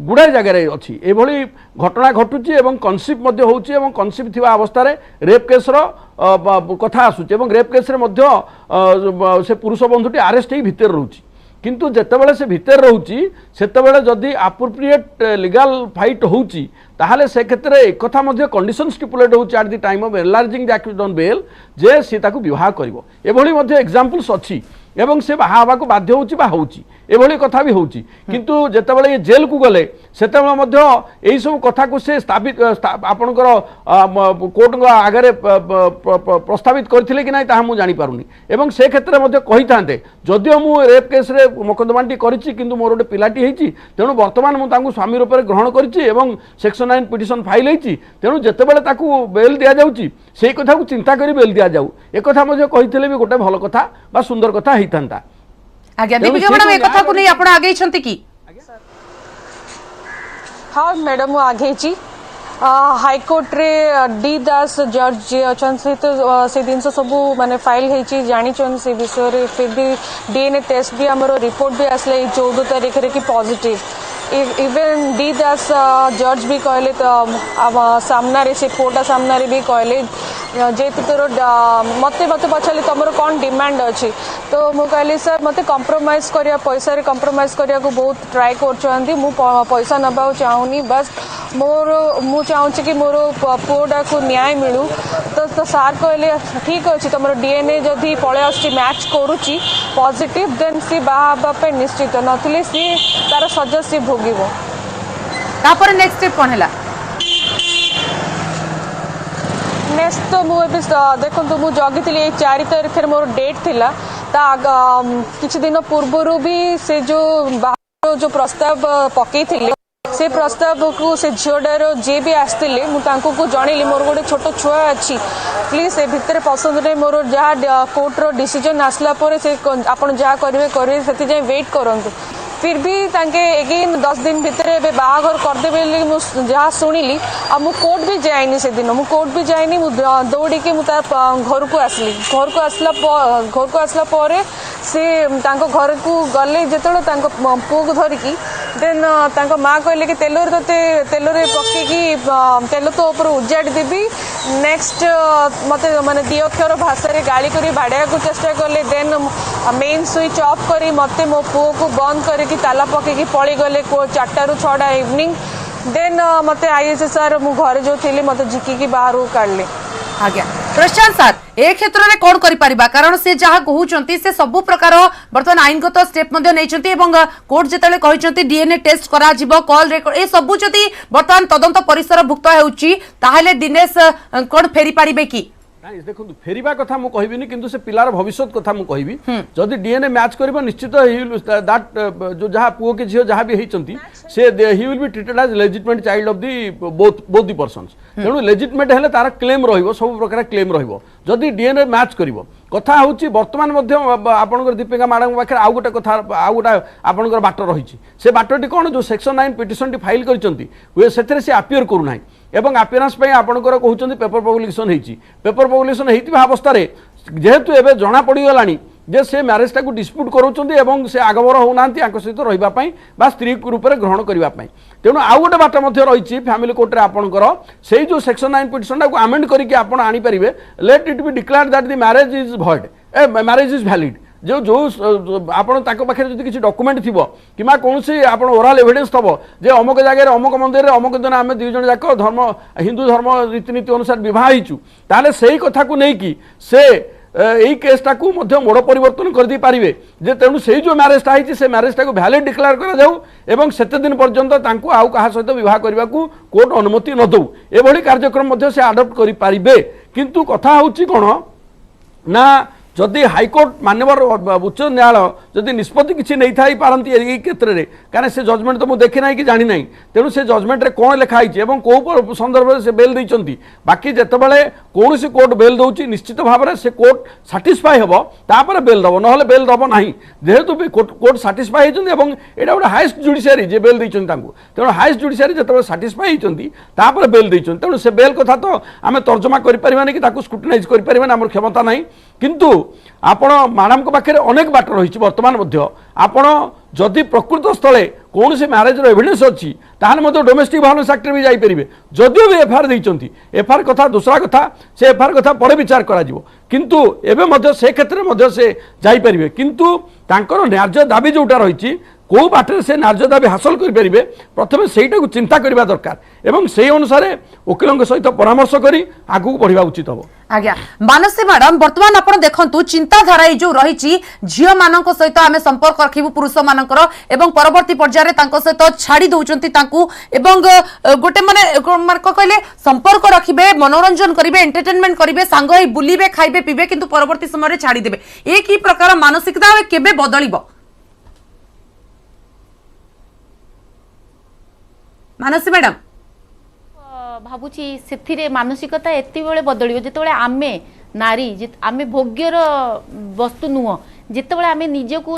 गुड़ाए जगार अच्छी ये घटना घटुची एवं कनसिप्ट होउची कनसिप्ट थिबा अवस्था रेप केस कथा आसूची रेप केस से पुरुष बंधुटी आरेस्ट ही भितर रोची किंतु जेतेबेले से भितर रोची सेतेबेले जदि अप्रोप्रिएट लीगल फाइट होउची ताहले से क्षेत्र में एक कथा मध्य कंडीशन स्टिपुलेट होउची at the time of enlarging the accused on bail जे सी ताकू विवाह करिवो एभली मध्य एग्जांपल्स अछि एवं से बाहा हवा को बाध्य होउची बा होउची एभली कथा भी होउची किंतु जेतेबेले ये जेल को गले सेतेबेले मध्य एई सब कथा को से स्थापित आपनकर कोर्ट आगे प्रस्तावित करथिले कि नै ताहा मु जानि पारुनी एवं से क्षेत्र में मध्य कहि थांते जदियो मु रेप केस रे मोकदमाटी करिछि किंतु मोर गोटे पिलाटी हेछि तेणु वर्तमान मु तांकु स्वामी रूप में ग्रहण करिछि एवं सेक्शन 9 पिटिशन फाइल हेछि तेणु जेतेबेले ताकु बेल दिया जाउछि सेई कथा को चिंता करी बेल दिया जाउ ए कथा मध्य कहिथिले भी गोटे भल कथा बा सुंदर कथा हेइतांता। आज्ञा दीपिका मैडम ए कथा को नहीं आपण आगे छंती की? हाँ मैडम वो आगे जी हाईकोर्ट रे डी दास जज जी अच्छन से तो से दिन सब माने फाइल है जानी चन से विषय रे फिर भी डीएनए टेस्ट भी हमरो रिपोर्ट भी आसले 14 तारीख रे कि पॉजिटिव इवन डी दास जज भी कहले तो सामना रे से कोर्टा सामना रे भी कहले जेतु तोर मते पचारे तुमर कौन डिमांड अच्छी तो मु कहली सर मते कंप्रोमाइज करिया पैसा रे कंप्रोमाइज करिया को बहुत ट्राई करछंती मु पैसा नबा चाहूनी बस मोर मु चाहूँ कि मोर पुओटा को न्याय मिलू तो सार कहले ठीक अच्छे तुम डीएनए जदि पलि आसुची मैच करुच्ची पॉजिटिव देन सी बाहा निश्चित नथिले सी तार सजा सी भोगिबो तापर नेक्स्ट स्टेप कोन हैला नेक्स्ट तो मुझे देखो मु जगी थी 4 तारीख मोर डेट थिला ता किछि दिन पूर्व भी से जो बाहर जो प्रस्ताव पकई थिले से प्रस्ताव को से झीटार जी भी आसते को जनइली मोर गोटे छोट छुआ अच्छी प्लीज से भितर पसंद नहीं मोर जहाँ कोर्टर डिसीजन आसला से आपड़ जहाँ करेंगे से जाए वेट करूँ फिर भी तांके एगेन 10 दिन भितर बाहाघर करदेवे जहाँ शुणिली आ मु कोर्ट भी जाइनी से दिन मु कोर्ट भी जाइनी दौड़ी के घर को आसली घर को आसला परे से घर को गले जिते पुओ को धरिकी देन माँ कहले कि तेल पकईकी तेल तो ऊपर उजाड़ी देवी नेक्स्ट मत माने दी अक्षर भाषा रे गाली करी बाड़िया को चेष्टा कले देन मेन स्विच ऑफ करी मते मो पुओ को बंद करके ताला पकईकी पड़ी गले 4टा रू 6टा इवनिंग देन मते आईएसआर मु घरे जो थी मते झिकी बाहर काढ़ले। आज्ञा प्रशांत सर ए क्षेत्र में कौन करिपारिबा कारण से जहाँ कहउचंती से सब प्रकार वर्तमान आईनगत स्टेप मध्ये नैचंती एवं कोर्ट जेतेले कहिचंती डीएनए टेस्ट करा जिवो कॉल रेकॉर्ड ए सब जदि वर्तमान तदंत परिसर भुक्त हेउची ताहेले दिनेश कोन फेरी पारिबे की? देखो फेरिबा कथा मु कहबिनी किंतु से पिलार भविष्यत कथा मु कहबी जदि डीएनए मैच करबो निश्चित दैट जो जहाँ पुओ के झियो जहाँ भी हेचंती से he will be treated as legitimate child of the both the persons तेणु लेजिटिमेट हेले तार क्लेम रहिबो सब प्रकार क्लेम रहिबो जदि डीएनए मैच करिवो कथा होची वर्तमान मध्य आपनकर दीपिका मैडम पाखे आउ गोटे कथा आउ गोटे आपनकर बाट रही से बाटटी कौन जो सेक्शन 9 पिटिशन टी फाइल करचंती वे सेथरे से अपियर करू नाही एवं अपियरेंस पे आपनकर कहउचंती पेपर पब्लिकेशन हेची पेपर पब्लिकेशन हेतिबा अवस्था रे जेहेतु एबे जणा पड़ी गलानी जे से मैरेज टाक डिस्प्यूट करोचंती एवं से आगबर होनांती आंक सहित रहिबा पई बा स्त्री रूप में ग्रहण करबा पई तेणु आउ गोटे बाट मध्य रही फैमिली कोर्ट रे आपनकर सेही जो सेक्शन 9 पिटिशन टाक अमेंड करके आपण आनी परिबे let it be declared that the marriage is void a marriage is valid जो जो आपण ताको पाखे जदि किसी डॉक्यूमेंट थिबो किमा कोनसी आपण ओरल एविडेंस थबो जे अमुक जगह अमुक मंदिर रे अमुक दिन आमे दुई जन जाक धर्म हिंदू धर्म रीतिनीति अनुसार विवाह हिचु ताले सेही कथा को नै कि से यही केसटा को मोड़ परिवर्तन कर दी पारिबे जे तेणु से जो मैरेजटा है से मैरेजटा को वैलिड डिक्लेयर करा जाऊ एवं सेते दिन पर्यंत तांको आउ कहा सहित विवाह करने को कोर्ट अनुमति न दऊ एभली कार्यक्रम से आडप्ट करि पारिबे किंतु कथा होची कोन ना जदि हाइकोर्ट मानवर उच्च न्यायालय जदि निष्पत्ति किसी नहीं थाई पारती ए क्षेत्र में कारण से जजमेंट तो मुझे देखी ना कि जानी ना तेणु से जजमेंट रे कौन लिखाई और कौ संदर्भ में से बेल देती बाकी जितेबाला कौन कोर्ट बेल दौर निश्चित भाव में से कोर्ट साटिस्फाई हम तापर बेल दब ना बेल दब ना जेहेतु कोर्ट साटिस्फाई होती यहाँ गोटे हाइस्ट जुडिशियरी जे बेल देती तेणु हाइस्ट जुडिशियरी जो साटिस्फाई होती बेल देती तेणु से बेल कथा तो आम तर्जमा करें कि स्क्रुटिनाइज करें आम क्षमता ना किंतु आपण मैडम को पाखे अनेक बाट रही बर्तमान आपण जदि प्रकृत स्थले कौन से मैरेज एविडेंस अच्छी ताहले डोमेस्टिक वायलेंस एक्ट भी जापरेंगे जदिव भी एफआईआर देती एफआईआर कथा दूसरा कथा से एफआईआर कथा पर विचार करा किंतु एवं से क्षेत्र में से जापरेंगे किंतु तांकर न्याय्य दाबी जोटा रही कौ बाटे से न्याय्य दाबी हासिल करेंगे प्रथम से चिंता करने दरकार एवं से अनुसार वकिलों सहित परामर्श कर आगू बढ़ा उचित हम आज्ञा मानसी मैडम वर्तमान आपण देखंतु चिंताधारा जो रही झील मान सहित आम संपर्क रखिबू पुरुष मानकर एवं परवर्ती पर्यायर तांको सहित छाड़ी दउचंती तांकू एवं गोटे माने कहले संपर्क रखिबे मनोरंजन करिवे एंटरटेनमेंट करिवे सांग होई बुलिबे खाइबे पीबे किंतु परवर्ती समय रे छाड़ी देबे ए की प्रकार मानसिकता केबे बदलिबो मानसी मैडम भावुची से मानसिकता एत बदल जिते आमे नारी आमे भोग्यर वस्तु नुह जिते आमे निजको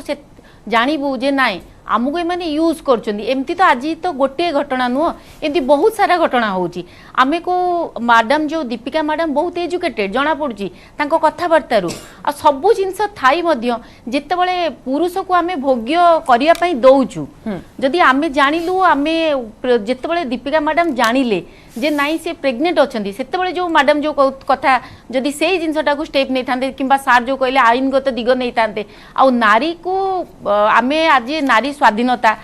जानबू जे नाई आमको एम यूज करमती तो आज तो गोटे घटना नुह एमती बहुत सारा घटना होची आमे को मैडम जो दीपिका मैडम बहुत एजुकेटेड जना पड़ी कथबार्तार आ सबू जिनस थाई जिते पुरुष को आमे भोग्य करने दौचु जदि आमे जानिलु आमे जिते दीपिका मैडम जानिले जे नाई से प्रेग्नेंट अच्छा से जो मैडम जो कथा जदि से जिनटा को स्टेप नहीं था कि सार जो कहले आईनगत दिग नहीं था आ नारी को आमे आज नारी स्वाधीनता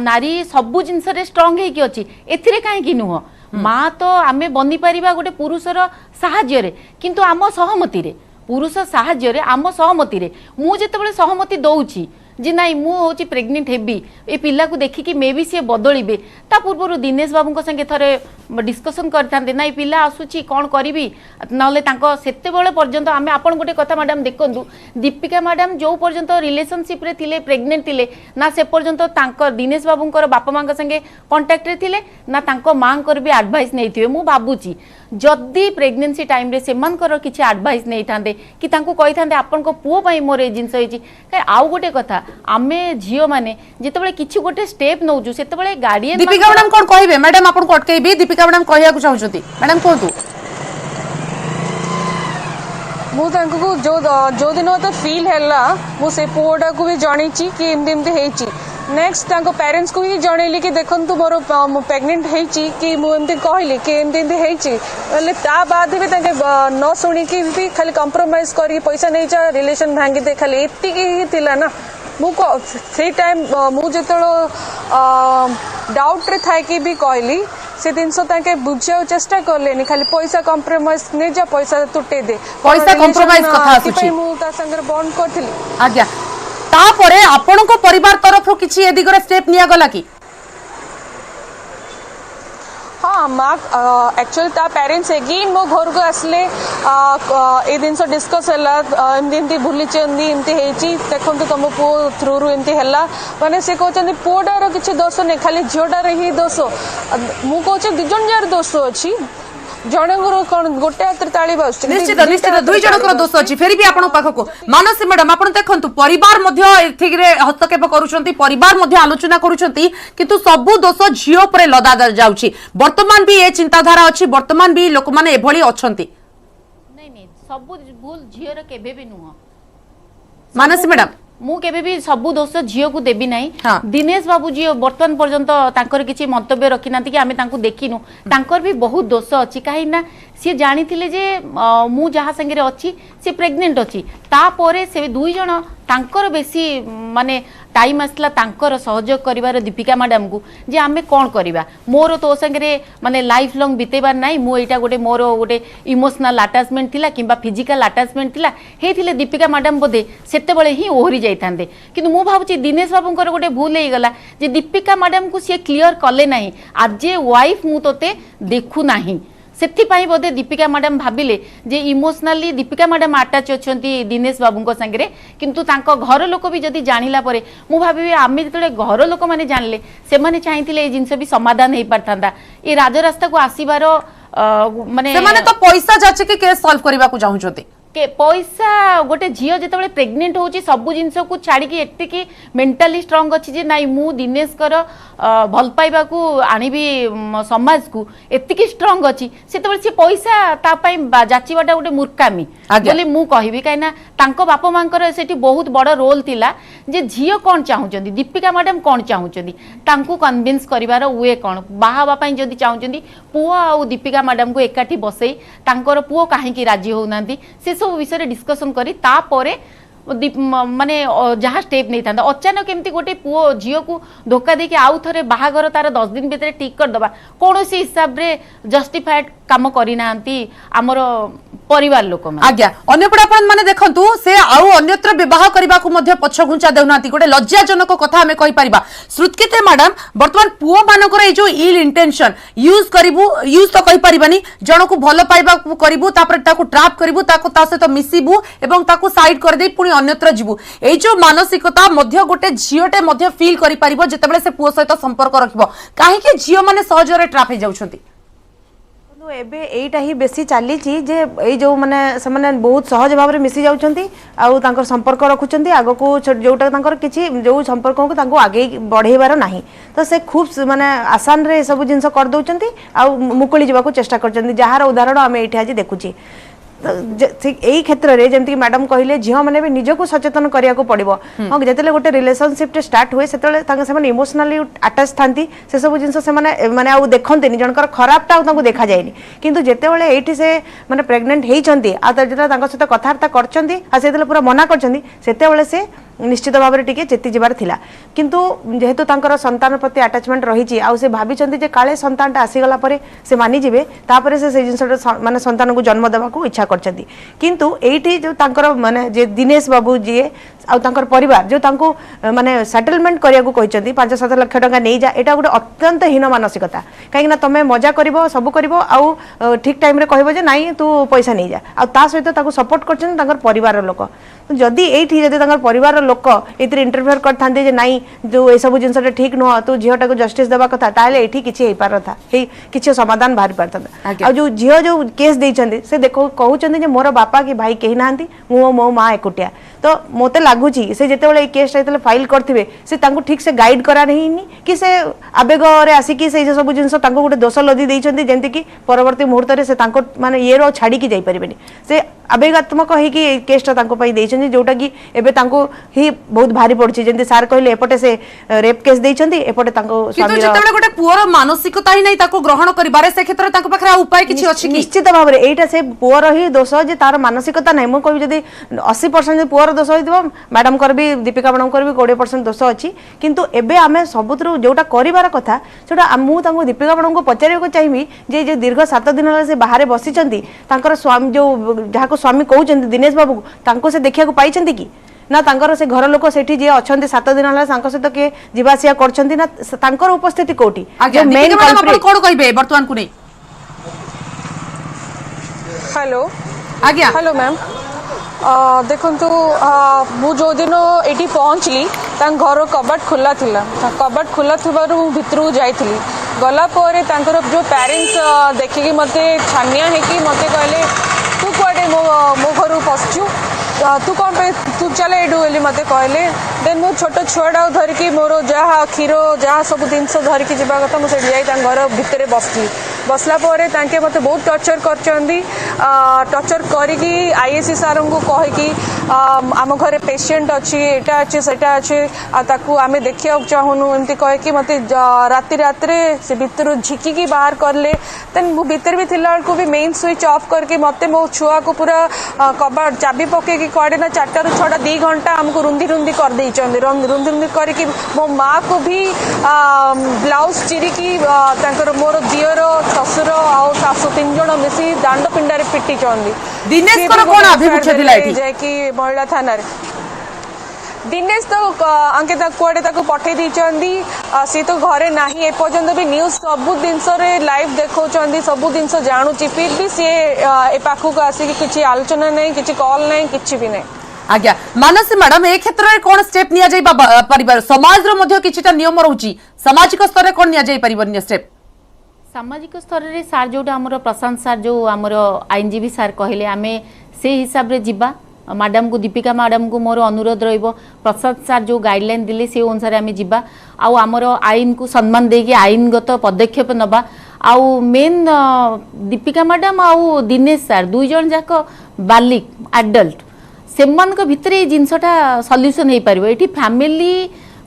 नारी सबू जिनस स्ट्रंग होगी अच्छी एथिरे कहीं नुह माँ तो आमे बनी पारिबा गोटे पुरुषर साहाय्य किंतु आम सहमति रे पुरुष साहाय्य आम सहमति रे मु जेतेबेले सहमति दउची जे नाई मु होची प्रेग्नेंट हेबी ए पिला को देखिकी मे भी सी बदलिबे ता पूर्व दिनेश बाबू संगे थरे डिस्कसन करते नाई पिला आसुची कौन करी ना सेते पर्यंत आम आप गोटे कथा मैडम देखु दीपिका मैडम जो पर्यंत रिलेशनशिप रे थिले प्रेग्नेंट थिले ना से पर्यंत दिनेश बाबूंकर बापा माँ संगे कांटेक्ट रे थिले ना तांको माँकर भी एडवाइस नहीं थे मु भाबुची जदि प्रेग्नेंसी टाइम रे सेमानकर किछि एडवाइस नहीं थांदे कि तांको कहि थांदे आपन को पुओ पई मोर ए जिंस होइछि आउ गोटे कथा आमे झियो माने जेतेबेले किछि गोटे स्टेप नौजु सेतेबेले गार्डियन दीपिका मैडम कोन कहिबे मैडम आपन को अटकेबी दीपिका मैडम कहिया को चाहउछथि मैडम कोंतु मु तांको जो दिन तो फील हैला मु से पुओडा को भी जानिछि कि एमदी एमदी हेछि नेक्स्ट तांको पेरेंट्स को ही जनइली कि देखंतु मोर प्रेग्नेंट हेछि कि मु एमदी कहली कि एमदी एमदी हेछि बोले ता बाद भी तांके न सुनी कि भी खाली कंप्रोमाइज करी पैसा नहीं जा रिलेशन भांगी दे खाली एति ही थिला ना मु से टाइम मु जेतलो डाउट रे थाई कि भी कहली से दिन ताके बुझिया चेष्टा करलेनी खाली पैसा कंप्रोमाइज नहीं जा पैसा तुटे दे पैसा कंप्रोमाइज कथा आसुची मु ता संगे बॉन्ड करथिली आज्ञा तापरे आपनको परिवार तरफ किछि ए दिगरे स्टेप निया गला कि हाँ माँ एक्चुअली ता पेरेंट्स एगेन मो घर को आसले ए दिन डिस्कस है एमती भूली एमती देखो तुम पु थ्रू रू एमती है माने से कहते पुओटार किसी दोष नहीं खाली झीटार ही दोष मु कहूँ दिजन जार दोष अच्छी जनकर कौन गोटे हाथ ताली बाजु निश्चित निश्चित दुई जनकर दोष अछि फेर भी आपण पाखको मानसी मैडम आपण देखंतु परिवार मध्य एथिरे हस्तक्षेप करूछंती परिवार मध्य आलोचना करूछंती किंतु सबु दोष झियो परे लदा जाउछि वर्तमान भी ए चिंताधारा अछि वर्तमान भी लोक माने एभली अछंती नहीं नहीं सबु भूल झियोर केबे भी नुह मानसी मैडम मु केबे भी सबु दोष झियो को देबी नहीं हाँ। दिनेश बाबू जी वर्तमान पर्यंत तांकर किछि मंतव्य रखी नांती कि आमे तांको देखिनु तांकर भी बहुत दोष अछि काहे ना सी जानी थिले जे मु जहा संगे अछि से प्रेग्नेंट अछि तापरे से दुई जण तांकर बेसी माने टाइम आसला तांकर सहयोग करिवार दीपिका मैडम को जे आमे कोन करिवा मोर तो संगे माने लाइफ लॉन्ग बितेबार नाही मु एटा गोटे मोर गोटे इमोशनल अटैचमेंट थिला किंबा फिजिकल अटैचमेंट थिला हे थिले दीपिका मैडम बोधे सेते बेले ही ओहरी जाइथांदे किंतु मु भाबुची दिनेश बाबूंकर गोटे भूल हे गला जे दीपिका मैडम को से क्लियर कले नाही आज जे वाइफ मु तोते देखु नाही से बोधे दीपिका मैडम भाविले जे इमोशनाली दीपिका मैडम अटैच अच्छा दिनेश बाबू संगे किंतु तांको घर लोक भी जदि जानिला परे मु भाबी आमे जतले घर लोक माने जानले से माने चाहिथिले ए जिंस भी समाधान हेई परथांदा ए राजरास्ता को आसीबार माने से माने तो पैसा जाचे के केस सॉल्व करबा को चाहू छथि के पैसा गोटे झील जिते प्रेग्नेंट होची सब जिनस को छाड़ी एति मेंटाली स्ट्रांग अच्छी जे नाई मु दिनेश कर भल पाइबा को आनिबी समाज को एति स्ट्रांग अच्छी से पैसा जाचिबाटा गोटे मूर्खामी बोले मु कहबी कहीं तांको बापा मांकर सेठी बहुत बड़ रोल थिला जे झील कौन चाहूचंदी दीपिका मैडम कौन चाहूचंदी तांको कन्विंस करिवार वे कौन बाहाबा पई जदी चाहूचंदी पुओ आ दीपिका मैडम को एकाठी बसई तांकर पुओ काहेकि राजी होउनांती से सब विषय डिस्कसन करी तापरे माने जहाँ स्टेप नहीं था अचानक केमती गोटे पुओ झील को धोखा देके आउ थे बाहागर तार 10 दिन भितर ठीक करदबा कौन सी हिसाब रे जस्टिफाइड काम करना आमर परिवार लोक आज्ञा अन्यपटे आपण माने देखंतु से आउ अन्यत्र विवाह करबा को मध्य पछ घुंचा देउनाती गोटे लज्जाजनक कथा हमें कहि परिबा श्रुतकीते मैडम वर्तमान पुओ मानकर ए जो इल इंटेंशन यूज तो कहि परिबानी जण को भलो पाइबा करिबु तापर ताको ट्रैप करिबु ताको ता सहित मिसिबु एवं ताको साइड कर दे पुनी अन्यत्र जिबु ए जो मानसिकता मध्य गोटे झियोटे मध्य फील करि परिबो जेतेबेले से पुओ सहित संपर्क रखिबो काहे कि झियो माने सहजरे ट्रैप हे जाउछंती एबे एटा ही बेसी चली जे ए जो माने से माने बहुत सहज भाव में मिसी जाउछंती आउ तांकर संपर्क रखुचंती आगो को जोटा तांकर किछि जो संपर्क को तांको आगे बढ़ेबार नाही तो से खूब माने आसान रे सब जिंस कर दउचंती आउ मुकुली जीवा को चेष्टा करचंती जहार उदाहरण आमे एठी आज देखुची ठीक यही क्षेत्र में जमती मैडम कहले झील मैंने भी निजक सचेतन करिया को पड़ो हाँ जिते गोटे रिलेशनशिप स्टार्ट हुए से इमोशनाली अटैच था से सब जिन मैंने आउ देखते जनकर खराबटा देखा जाए किंतु जितेबाला ये से मैंने प्रेग्नेंट होती सहित कथबार्ता कर पूरा मना करते से निश्चित भाव में टिके चेती जबार थिला किंतु जेहेतु तांकर संतान प्रति अटैचमेंट रही आउ से भाविचंती जे काले संतानटा आसीगला परे से मानि जिवे तापरे से जिनसटा माने संतान को जन्म देवा को इच्छा करचंती किंतु एठी जो तांकर माने जे दिनेश बाबू जी आउ तांकर परिवार जो तांको माने सेटलमेंट करिया को कहचंती 5-7 लाख टका नै जा एटा गोटे अत्यंत हीन मानसिकता काहे ना तमे मजा करिवो सब करिवो आउ ठीक टाइम रे कहबो जे नाही तू पैसा नै जा आउ ता सहित ताको सपोर्ट करचंती तांकर परिवार लोक जदि एठी जदि तांकर परिवार लोक एतिर इंटरफेयर करथांते जे नाही जो ए सब जिंसटा ठीक न तू झियोटा को जस्टिस देबा कथा ताले एठी किछि हेई पारथा हे किछि समाधान बाहर पारथा आ जो झियो जो केस देइचंती से देखो कहउचंती जे मोर बापा की भाई केही नांती मो मो मां एकुटिया तो मोते लागुची से जेतेबेले ए केस जेतेबेले फाइल करथिबे से तांको ठीक से गाइड करा नहीं कि से आवेग रे आसी कि से सब जिंस तांको गोटे दोष लदी देइचंती जेंति कि परवर्ती मुहूर्त रे से तांको माने ये रो छाडी की जाई परिबेनी से आवेगात्मक है कि केसटा तांको पई देइचंती जोटा कि एबे तांको ही बहुत भारी पड़छि जेंति सार कहले एपटे से रेप केस देइचंती एपटे तांको स्वामी किंतु जेतेबेले गोटे पुअर मानसिकता ही नै ताको ग्रहण करिबारे से क्षेत्र तांको पखरा उपाय किछि अछि कि निश्चित भाव में एटा से पुअर ही दोष जे तार मानसिकता नै मो कहबी जदी 80% पुअर दोष होइदिबो मैडम कर भी दीपिका मैडम कर भी 20% दोष अछि किंतु एबे आमे सबुतरु जोटा करिवार कथा सेटा मु तांको दीपिका मैडम को पचारियो को चाहिबी जे दीर्घ 7 दिन से बाहर बसिचंती तांकर स्वामी जो जहा स्वामी कहउचंती दिनेश बाबू तांको से देखिया को पाइचंती कि ना तांकर से घर लोक सेठी जे अछंती 7 दिन हला तांको सहित के जीवासिया करचंती ना तांकर उपस्थिति कोठी जो मेन कल्प्रिट कोन कहबे वर्तमान को नै हेलो आज्ञा हेलो मैम देखंतु मु जो दिन एटी पहुँचली घर कबाट खोला थिला कबाट खोला थिबारु भितरु जाइथिली गला परे तांकर जो पेरेंट्स देखिकी मते छानिया है कि मते कहले तू कुआडे मो घर पसचु तू कौन पे तू चले एडू बोली मते कहले देन मो छोट छुआटा धरिकी मोर जहाँ क्षीर जहाँ सब जिनस धरिकी जावा कथा मुझे जाई घर भितर बसली बसला परे तांके मते बहुत टर्चर करचंदी टर्चर करिकी आईएससी सार को कहिकी आम घरे पेशेंट अच्छी एटा अच्छे सेटा अच्छे ताकू आमे देखिया चाहूनु एमती कहे कि मते राति रात्रे से भितर झिकी बाहर करले देन मु भितर भी थिला को भी मेन स्विच ऑफ करके मते मो छुआ को पूरा कबाड़ चाबी पके कि कड़े ना 4 ରୁ 6 2 घंटा हमको रुंदी रुंदी कर देइचंदी रुंदी रुंदी करके मो माँ को भी ब्लाउज चिरिकी तांकर मोर दियर ससुर आ सासु 3 जण मिसी दांड पिंडारे पिटी चंदी दिनेश को कोन अभिमुख थिला एठी जे कि महिला थाना रे दिनेश तो अंकिता कुआडे ताको पठे दीचंदी सी तो घरे नाही ए पर्यंत भी न्यूज सब जिनस लाइव देखौचंदी सब जिनस जानूची फिर भी सी ए पाखु को आसी किछि आलोचना नहीं किछि कॉल नहीं किछि भी नहीं आज्ञा मानसी मैडम ए क्षेत्र में कौन स्टेप निया जाई परिवार समाज रो मध्य किछिटा नियम रहउची सामाजिक स्तर रे कोन निया जाई परिवार स्टेप सामाजिक स्तर रे सार जोटा हमर प्रशांत सार जो हमर आईनजीवी सार कहले आमे से हिसाब रे जिबा मैडम को दीपिका मैडम को मोर अनुरोध रहिबो प्रसाद सार जो गाइडलाइन दिले से अनुसार आमे जिबा आउ हमर आईन को सम्मान देकी आईनगत पदक्षेप नबा आउ मेन दीपिका मैडम आउ दिनेश सार दुई जन जाक बालिक एडल्ट सेमान को भितर ए जिनसटा सॉल्यूशन हे पारिबो एठी फैमिली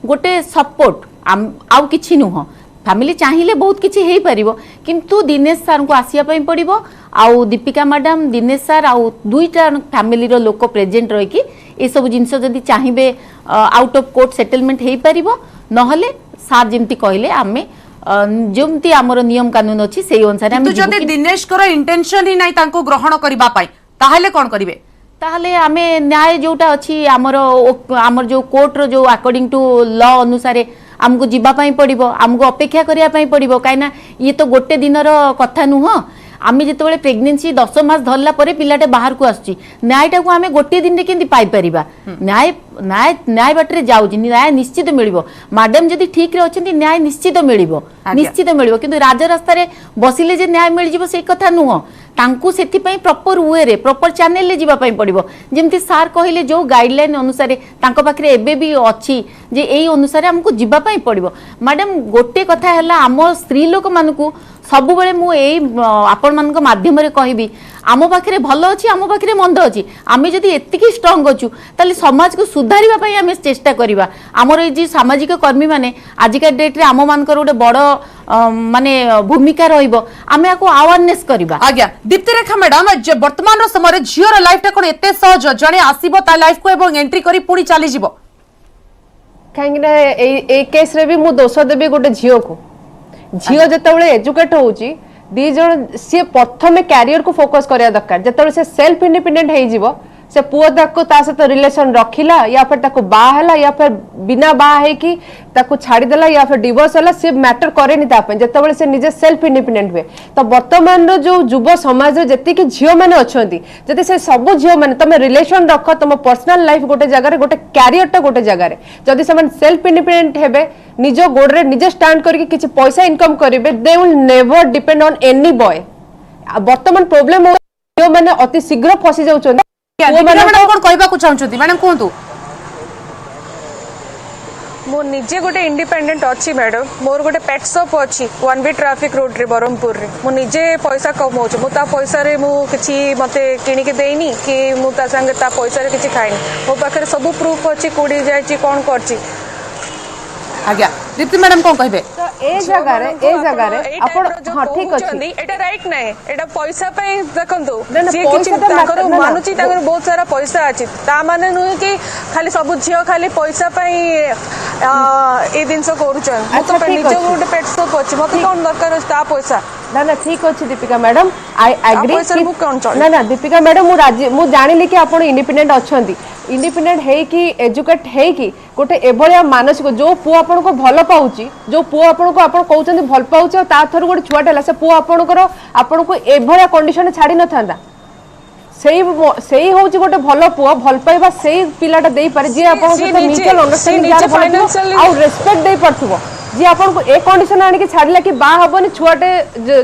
गोटे सपोर्ट आउ किछि नुह फैमिली चाहिए बहुत किसी हो पारिबो किंतु दिनेश सार को आसिया पई पड़िबो आउ दीपिका मैडम दिनेश सार आउ दुईटा फैमिली रो लोक प्रेजेंट रही कि ए सब जिनस जदी चाहिबे आउट ऑफ कोर्ट सेटलमेंट हे पारिबो नहले सार जेमती कहले आमे जेमती हमर नियम कानून अछि सेही अनुसार हम जदी दिनेश को इंटेंशन ही नाही तांको ग्रहण करबा पाई ताहले कोन करिवे ताहले आमे न्याय जोटा अछि हमर जो कोर्ट रो जो अकॉर्डिंग टू लॉ अनुसार आमको जीवाई पड़ो आमको अपेक्षा करने पड़ो कहीं ये तो गोटे दिन कथा नुह आम जो प्रेगनेंसी 10 मास धरला पिलाटे बाहर को आसुची न्यायटा को आम गोटे दिन में केमती पाइपर न्याय न्याय न्याय बाटर जाऊँगी न्याय निश्चित मिल मैडम जदि ठीक रे अच्छे न्याय निश्चित मिल कि राजरास्तार बसिले जे न्याय मिल जाव से कथा नुह तांकु से प्रॉपर वे रे प्रॉपर चैनल ले जीवाई पड़ो जमती सार कहले जो गाइडलाइन अनुसार तांको पाखरे एबे भी अच्छी जे एई अनुसार हमको जीवाई पड़ो मैडम गोटे कथा है आम स्त्री लोक मानकु सब बेले मु एई आपण मानक माध्यम रे कहबी आम पाखरे भल अच्छी आम पाखरे मंद अच्छी आम जदि एतिकी स्ट्रंग अच्छु ताले समाज को सुधारिबा पई आमे चेष्टा करिबा हमर ए जे सामाजिक कर्मी माने आजिका डेट रे आम मानकर गोटे बड़ माने भूमिका रहिबो आमे आको अवेयरनेस करिबा आज्ञा दीप्ति रेखा मैडम वर्तमान समय झीर लाइफ टा कोन एते सहज जणे आसीबो ता लाइफ को एवं एंट्री करी पुणी चली जीवो कहीं ए केस रे भी मु दोष देबी गोटे झियो को झियो जतबेले एजुकेट होउची दी जण सी प्रथमे कैरियर को फोकस करिया दरकार जतबेले से सेल्फ इंडिपेंडेंट हे जीवो से पुओ ताको ता सहित रिलेशन रखिला या फिर ताको बा हला या फिर बिना बा है कि ताको छाड़ी देला या फिर डिवोर्स हला से मैटर करेनी तापे जतबेले से निजे सेल्फ इंडिपेंडेंट हुए तो वर्तमान रो जो युवा समाज रे जति कि झियो माने अछंती जति से सब झियो माने तमे रिलेशन रख तम पर्सनल लाइफ गोटे जगह रे गोटे कैरियर टा गोटे जगह रे जदि समान सेल्फ इंडिपेंडेंट हेबे निजो गोड़ रे निजे स्टैंड करके किछि पैसा इनकम करिवे they will never depend on any boy वर्तमान प्रॉब्लम हो झियो माने अति शीघ्र फसी जाउछन मो निजे गोटे इंडिपेंडेंट अच्छी मैडम मोर गोटे पेट शॉप अच्छी 1B ट्रैफिक रोड रे बरहमपुर रे मु निजे पैसा कमाऊँ मु ता पैसा रे मु किछि मते किनिके देइनी कि मु ता संगे ता पैसा रे किछि खाइनी मो पाखरे सब प्रूफ अच्छी कोडी जायछि कोन करछि आज्ञा दीप्ति मैडम कोन कहबे तो ए जगह रे आपण हां ठीक अछि एटा राइट नै एटा पैसा पे देखंतु जे किछि ताकर मानुची ताकर बहुत सारा पैसा अछि ता माने नुय कि खाली सब झियो खाली पैसा पे ए दिन से करूछन मु तो निजे गोटे पेट शॉप अछि मते कोन दरकार अछि ता पैसा ना ठीक अछि दीपिका मैडम आई एग्री ना दीपिका मैडम मु जानिली कि आपण इंडिपेंडेंट अछंती इंडिपेंडेंट है कि एजुकेट है कि गोटे एभलिया मानसिक जो पुओ आपन को भल पाउची जो पुओ आपन को आपन कहउचंदी भल पाउची ता थर गोटे छुआटेला से पुओ आपन को एभलिया कंडीशन छाड़ी न थांदा सेही होची गोटे भल पुओ भल पाइबा सेही पिलाटा देई पारे जे आपन को म्यूचुअल अंडरस्टैंडिंग जार भल आ रेस्पेक्ट देई परथुबो जी आपन को ए कंडीशन आनी के छाड़िला कि बा हबनी छुआटे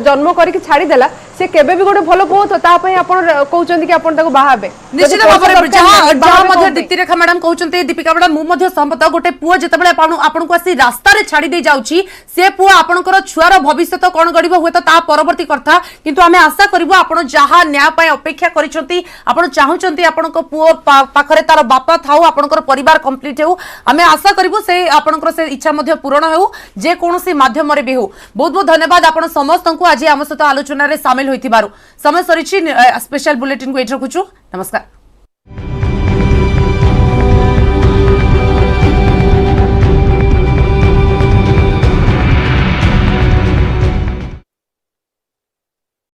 जन्म करी के छाड़ी देला से केबे भी गोटे भलो पुओ तो ता पई आपन कहउचंदी कि आपन ताको बाहाबे निश्चित भाबरे जहां मध्ये दीप्ति रेखा मैडम कहउचंती दीपिका मैडम मु मध्ये सहमत गोटे पुओ जतबेले आपन को आसी रास्ता रे छाड़ी दे जाउची से पुओ आपनकर छुआर भविष्य तो कोन गडिबो होय तो ता परवर्ती कथा किंतु आमे आशा करबो आपन जहां न्याय पय अपेक्षा करिसंती आपन चाहुचंती आपन को पुओ पाखरे तार बापा थाउ आपनकर परिवार कंप्लीट हेउ आमे आशा करबो से आपनकर से इच्छा मध्ये पूर्ण हेउ जे कोनोसी माध्यम रे भी हो बहुत बहुत धन्यवाद आपण समस्त को आज आम सहित आलोचना रे शामिल होइथिबारु समय सरिछि स्पेशल बुलेटिन को एठ रखुछु नमस्कार।